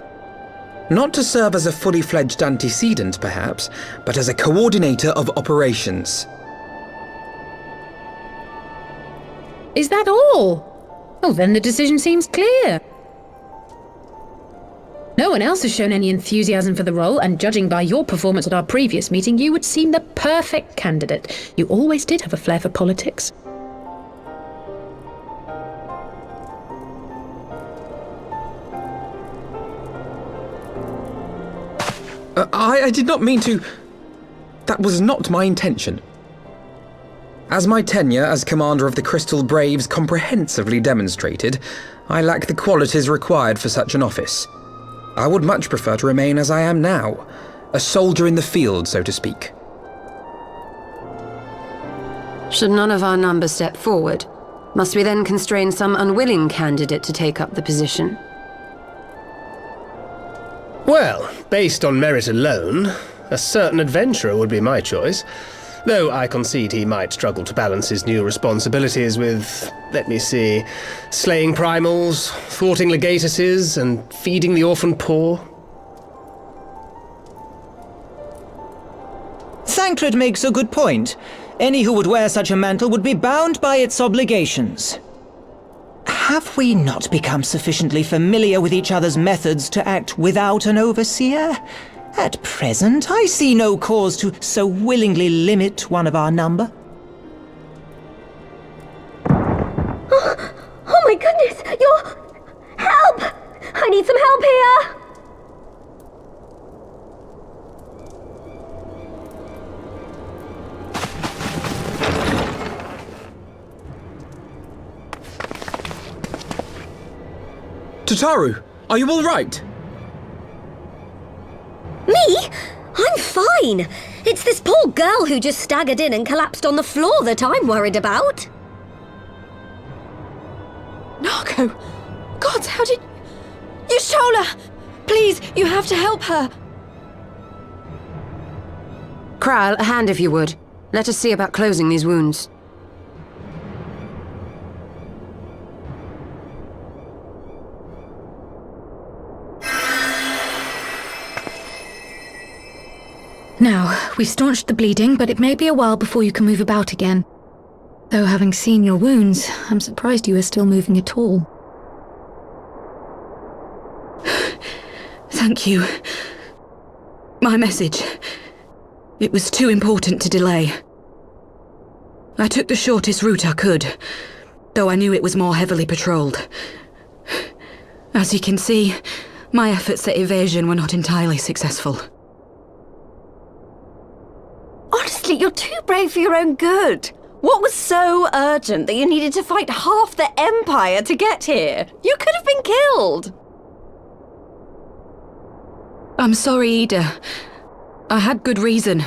Speaker 2: Not to serve as a fully fledged antecedent, perhaps, but as a coordinator of operations.
Speaker 6: Is that all? Oh, then the decision seems clear. No one else has shown any enthusiasm for the role, and judging by your performance at our previous meeting, you would seem the perfect candidate. You always did have a flair for politics.
Speaker 2: I did not mean to... That was not my intention. As my tenure as commander of the Crystal Braves comprehensively demonstrated, I lack the qualities required for such an office. I would much prefer to remain as I am now, a soldier in the field, so to speak.
Speaker 14: Should none of our number step forward, must we then constrain some unwilling candidate to take up the position?
Speaker 9: Well, based on merit alone, a certain adventurer would be my choice. Though I concede he might struggle to balance his new responsibilities with, let me see, slaying primals, thwarting legatuses, and feeding the orphan poor.
Speaker 4: Thancred makes a good point. Any who would wear such a mantle would be bound by its obligations. Have we not become sufficiently familiar with each other's methods to act without an overseer? At present, I see no cause to so willingly limit one of our number.
Speaker 11: Oh my goodness! Help! I need some help here!
Speaker 2: Tataru, are you all right?
Speaker 11: Me? I'm fine. It's this poor girl who just staggered in and collapsed on the floor that I'm worried about.
Speaker 3: Narco! Gods, how did... Y'shtola! Please, you have to help her!
Speaker 14: Kral, a hand if you would. Let us see about closing these wounds.
Speaker 6: Now, we've staunched the bleeding, but it may be a while before you can move about again. Though having seen your wounds, I'm surprised you are still moving at all.
Speaker 15: Thank you. My message. It was too important to delay. I took the shortest route I could, though I knew it was more heavily patrolled. As you can see, my efforts at evasion were not entirely successful.
Speaker 3: Honestly, you're too brave for your own good. What was so urgent that you needed to fight half the Empire to get here? You could have been killed.
Speaker 15: I'm sorry, Ida. I had good reason.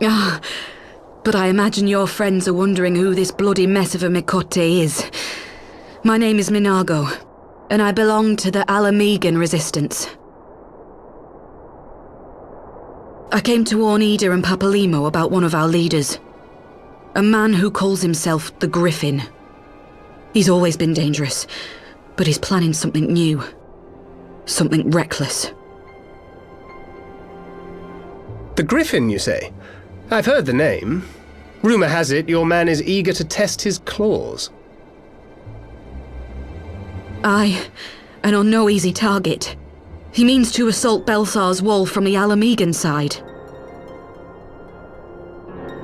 Speaker 15: But I imagine your friends are wondering who this bloody mess of a Mikote is. My name is Minago, and I belong to the Alamegan Resistance. I came to warn Ida and Papalimo about one of our leaders. A man who calls himself the Griffin. He's always been dangerous, but he's planning something new. Something reckless.
Speaker 9: The Griffin, you say? I've heard the name. Rumor has it your man is eager to test his claws.
Speaker 15: Aye, and on no easy target. He means to assault Belsar's wall from the Alamegan side.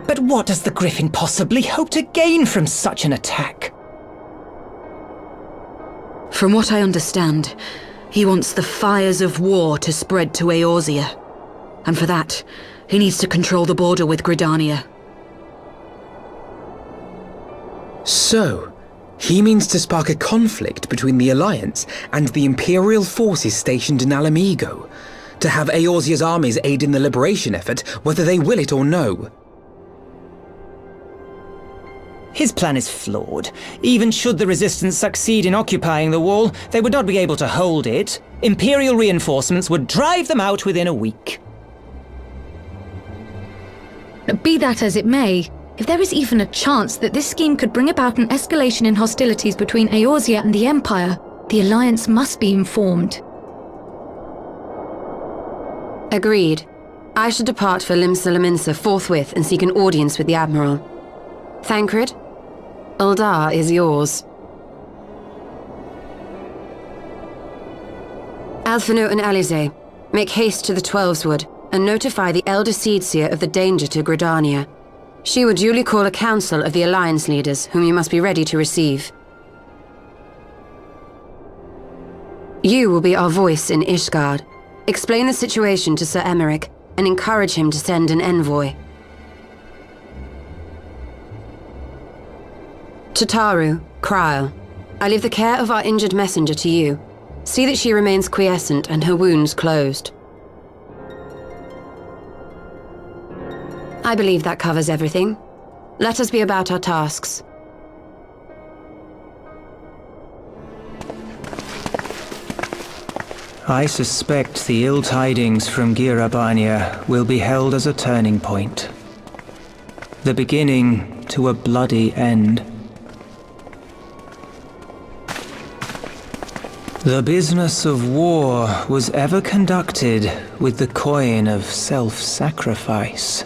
Speaker 4: But what does the Griffin possibly hope to gain from such an attack?
Speaker 15: From what I understand, he wants the fires of war to spread to Eorzea. And for that, he needs to control the border with Gridania.
Speaker 2: So, he means to spark a conflict between the Alliance and the Imperial forces stationed in Alamigo, to have Eorzea's armies aid in the liberation effort, whether they will it or no.
Speaker 4: His plan is flawed. Even should the Resistance succeed in occupying the wall, they would not be able to hold it. Imperial reinforcements would drive them out within a week.
Speaker 6: Be that as it may, if there is even a chance that this scheme could bring about an escalation in hostilities between Eorzea and the Empire, the Alliance must be informed.
Speaker 14: Agreed. I shall depart for Limsa forthwith and seek an audience with the Admiral. Thancred, Uldar is yours. Alphino and Alize, make haste to the Twelveswood and notify the Elder Seedseer of the danger to Gridania. She will duly call a council of the Alliance leaders, whom you must be ready to receive. You will be our voice in Ishgard. Explain the situation to Sir Emmerich and encourage him to send an envoy. Tataru, Krile, I leave the care of our injured messenger to you. See that she remains quiescent and her wounds closed. I believe that covers everything. Let us be about our tasks.
Speaker 4: I suspect the ill tidings from Girabania will be held as a turning point. the beginning to a bloody end. The business of war was ever conducted with the coin of self-sacrifice.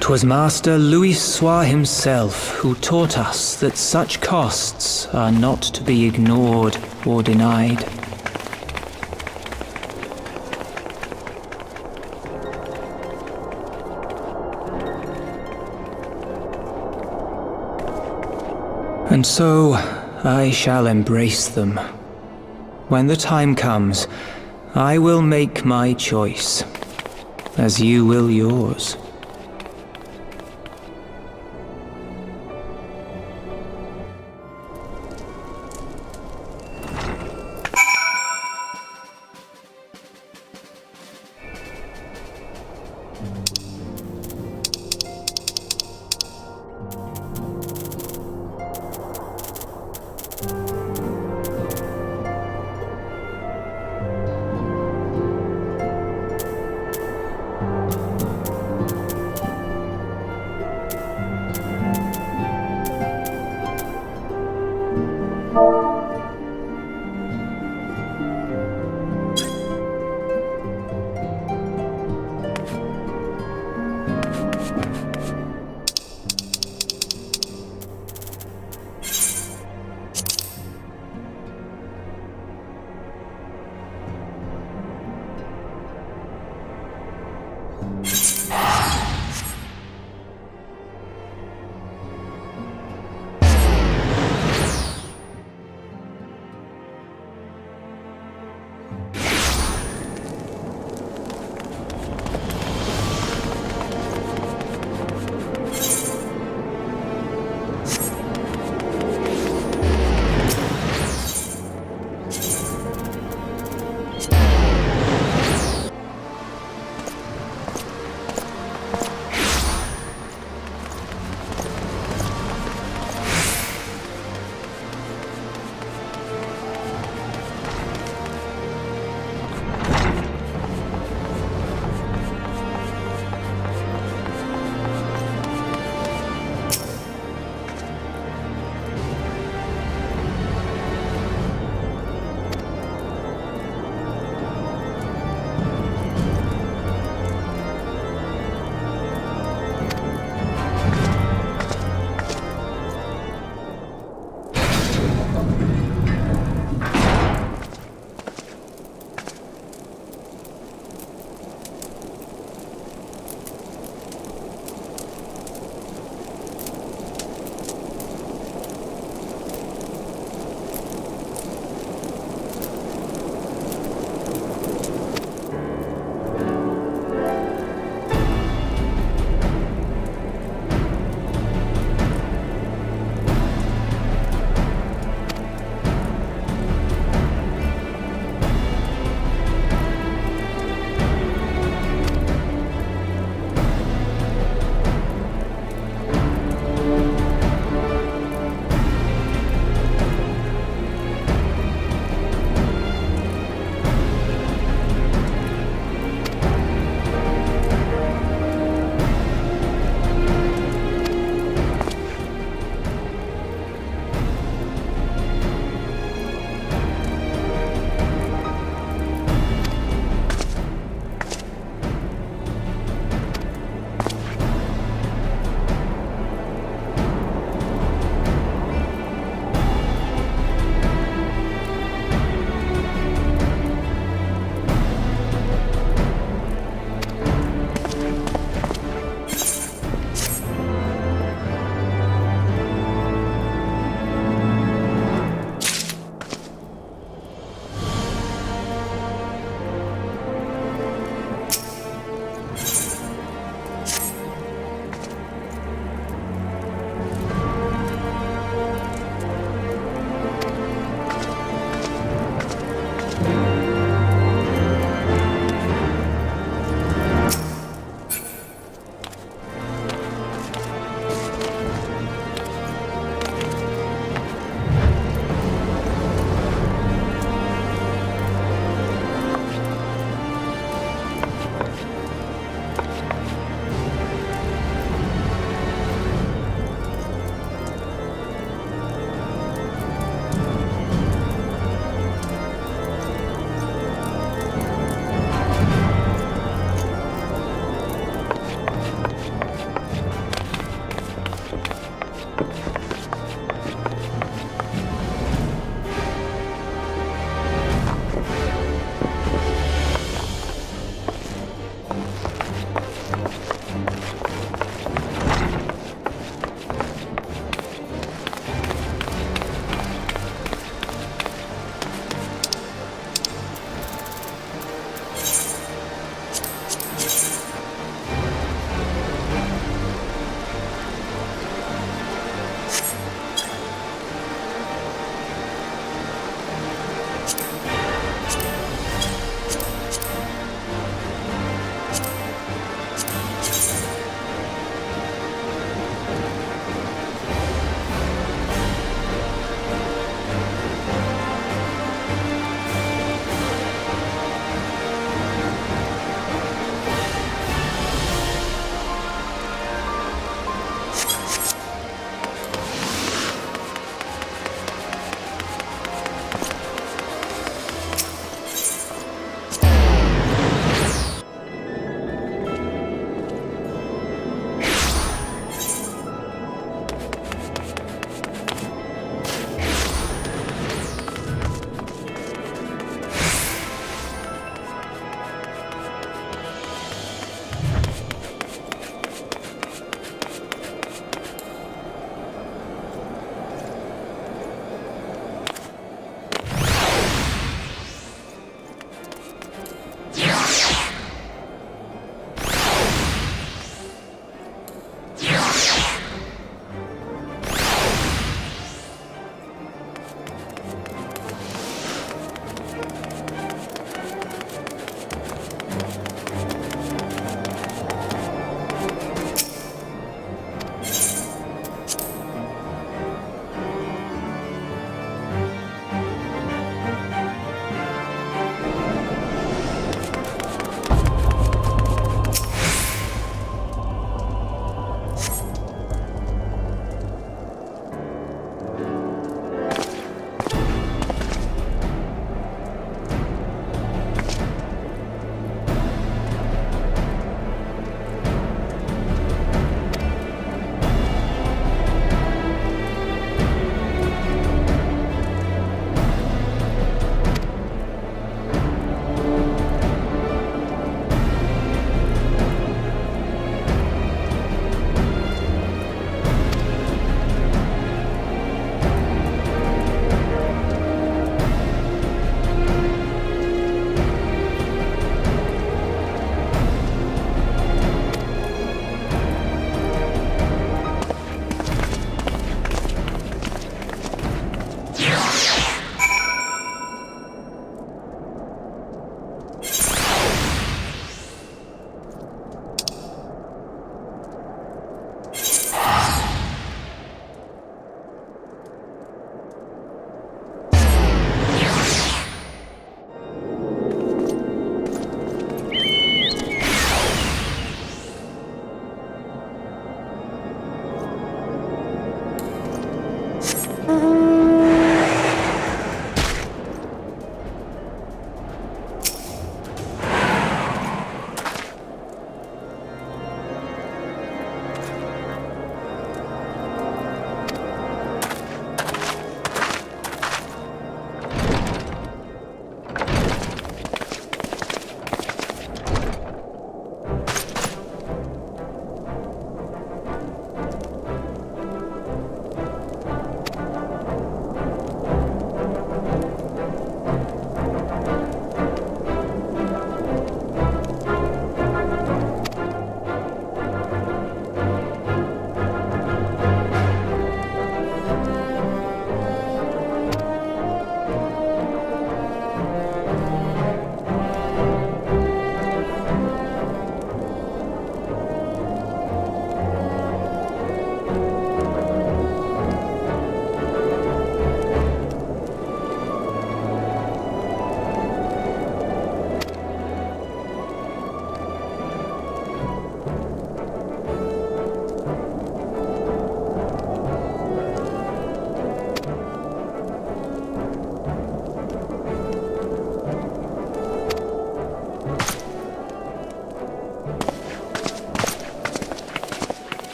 Speaker 4: 'Twas Master Louis Soir himself who taught us that such costs are not to be ignored or denied. And so I shall embrace them. When the time comes, I will make my choice, as you will yours.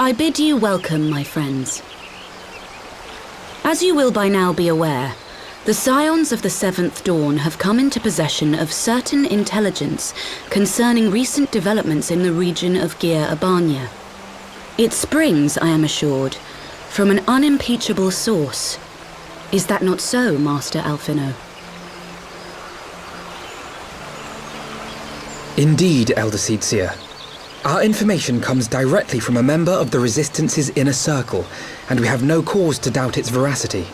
Speaker 15: I bid you welcome, my friends. As you will by now be aware, the Scions of the Seventh Dawn have come into possession of certain intelligence concerning recent developments in the region of Gir Abania. It springs, I am assured, from an unimpeachable source. Is that not so, Master Alphino?
Speaker 2: Indeed, Elder Seedseer. Our information comes directly from a member of the Resistance's inner circle, and we have no cause to doubt its veracity.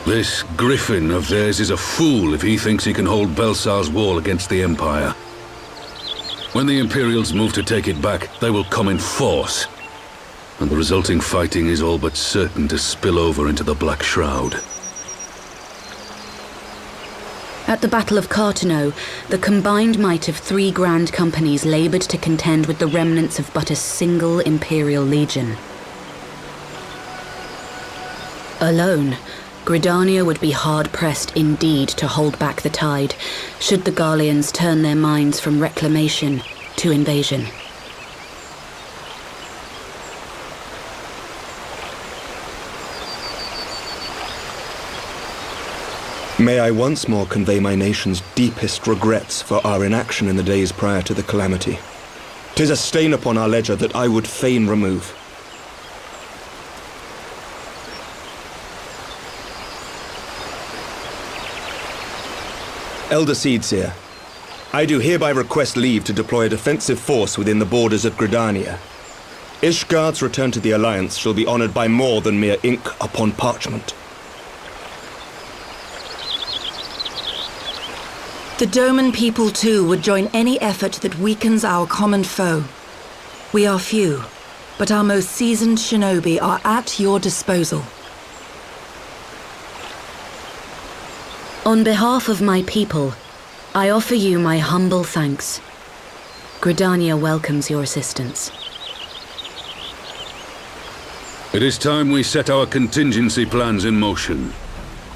Speaker 13: This griffin of theirs is a fool if he thinks he can hold Belsar's wall against the Empire. When the Imperials move to take it back, they will come in force, and the resulting fighting is all but certain to spill over into the Black Shroud.
Speaker 15: At the Battle of Cartano, the combined might of 3 grand companies laboured to contend with the remnants of but a single Imperial legion. Alone, Gridania would be hard-pressed indeed to hold back the tide, should the Garleans turn their minds from reclamation to invasion.
Speaker 16: May I once more convey my nation's deepest regrets for our inaction in the days prior to the calamity. 'Tis a stain upon our ledger that I would fain remove. Elder Seedseer, I do hereby request leave to deploy a defensive force within the borders of Gridania. Ishgard's return to the Alliance shall be honored by more than mere ink upon parchment.
Speaker 15: The Doman people too would join any effort that weakens our common foe. We are few, but our most seasoned shinobi are at your disposal. On behalf of my people, I offer you my humble thanks. Gridania welcomes your assistance.
Speaker 13: It is time we set our contingency plans in motion.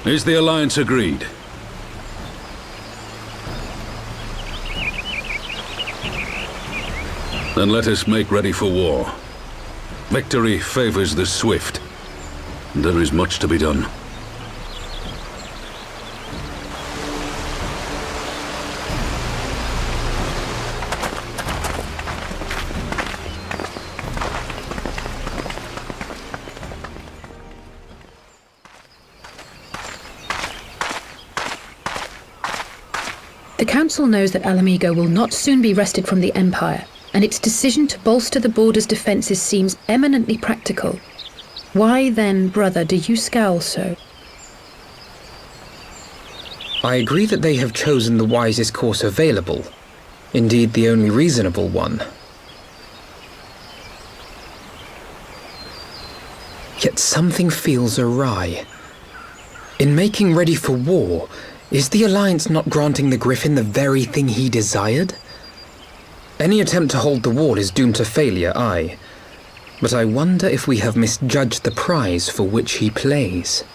Speaker 13: Is the Alliance agreed? Then let us make ready for war. Victory favors the swift, and there is much to be done.
Speaker 6: The Council knows that Alamigo will not soon be wrested from the Empire, and its decision to bolster the border's defences seems eminently practical. Why then, brother, do you scowl so?
Speaker 2: I agree that they have chosen the wisest course available. Indeed, the only reasonable one. Yet something feels awry. In making ready for war, is the Alliance not granting the Griffin the very thing he desired? Any attempt to hold the wall is doomed to failure, aye. But I wonder if we have misjudged the prize for which he plays.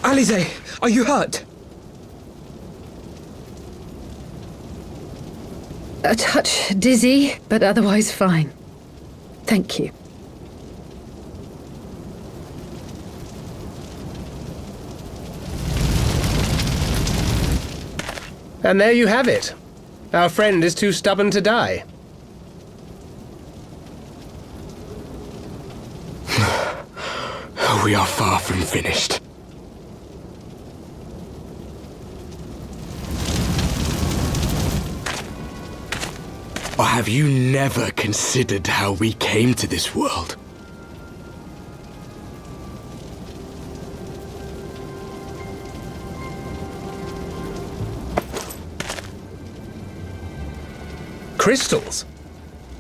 Speaker 2: Alize, are you hurt?
Speaker 6: A touch dizzy, but otherwise fine. Thank you.
Speaker 9: And there you have it. Our friend is too stubborn to die.
Speaker 7: We are far from finished. Or have you never considered how we came to this world?
Speaker 9: Crystals?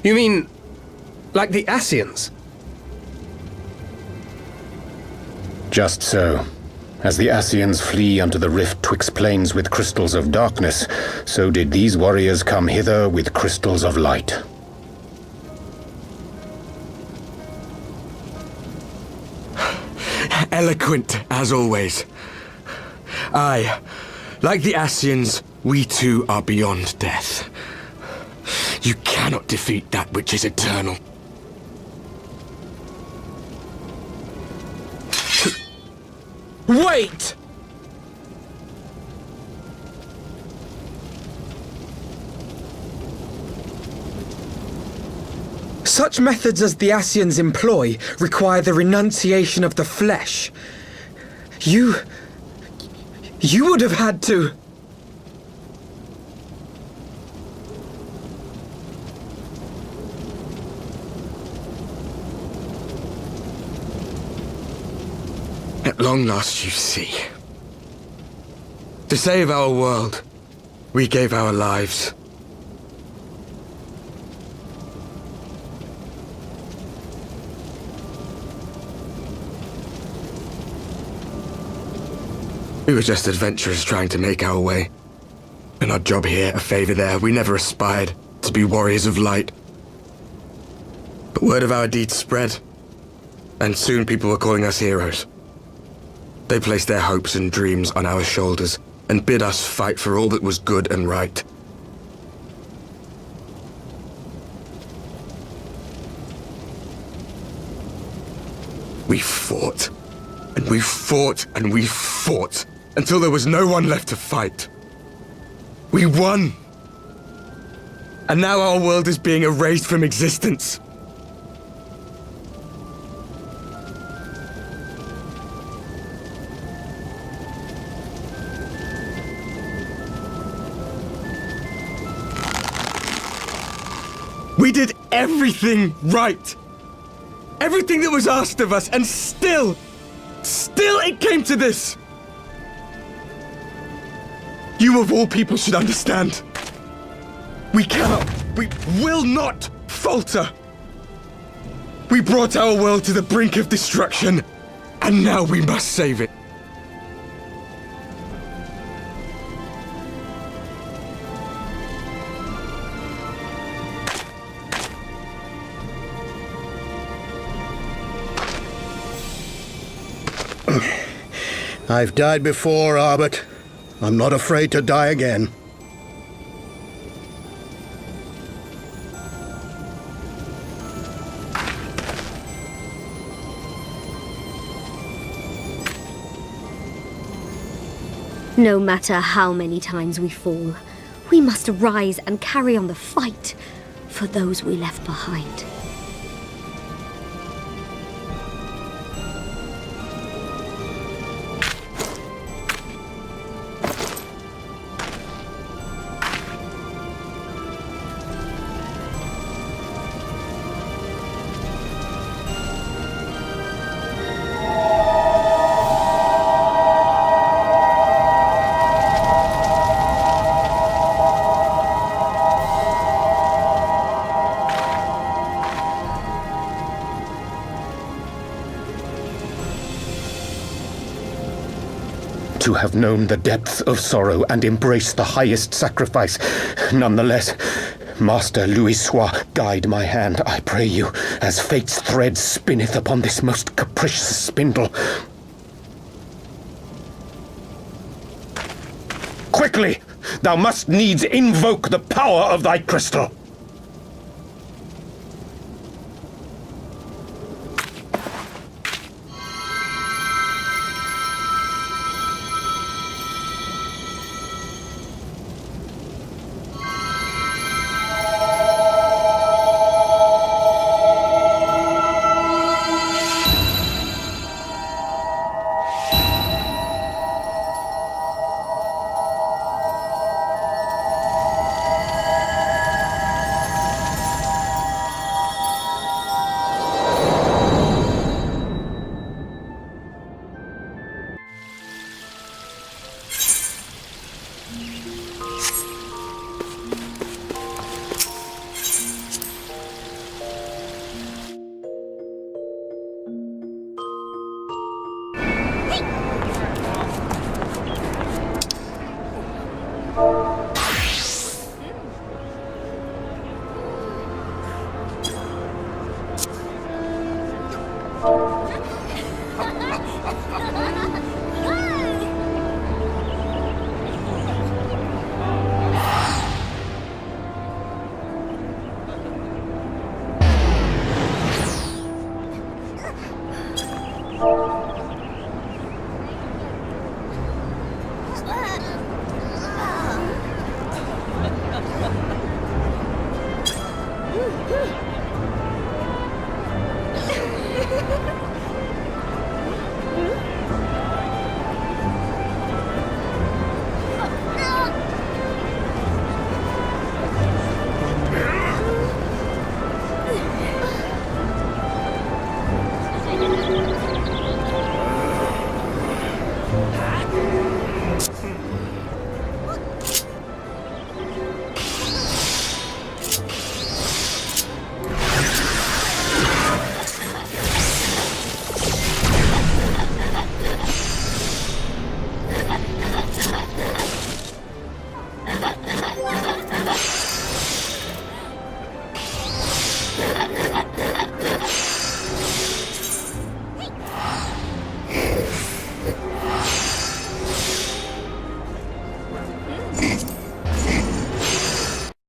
Speaker 9: You mean, like the Ascians?
Speaker 5: Just so. As the Ascians flee unto the rift twixt plains with crystals of darkness, so did these warriors come hither with crystals of light.
Speaker 7: Eloquent, as always. Aye, like the Ascians, we too are beyond death. You cannot defeat that which is eternal.
Speaker 2: Wait! Such methods as the Ascians employ require the renunciation of the flesh. You would have had to...
Speaker 7: At long last, you see. To save our world, we gave our lives. We were just adventurers trying to make our way. An odd job here, a favor there. We never aspired to be warriors of light. But word of our deeds spread, and soon people were calling us heroes. They placed their hopes and dreams on our shoulders and bid us fight for all that was good and right. We fought, and we fought, and we fought, until there was no one left to fight. We won! And now our world is being erased from existence. We did everything right. Everything that was asked of us, and still it came to this. You of all people should understand. We will not falter. We brought our world to the brink of destruction, And now we must save it.
Speaker 10: I've died before, Arbut. I'm not afraid to die again.
Speaker 11: No matter how many times we fall, we must rise and carry on the fight for those we left behind.
Speaker 5: To have known the depths of sorrow and embraced the highest sacrifice. Nonetheless, Master Louis-Sois, guide my hand, I pray you, as fate's thread spinneth upon this most capricious spindle. Quickly! Thou must needs invoke the power of thy crystal!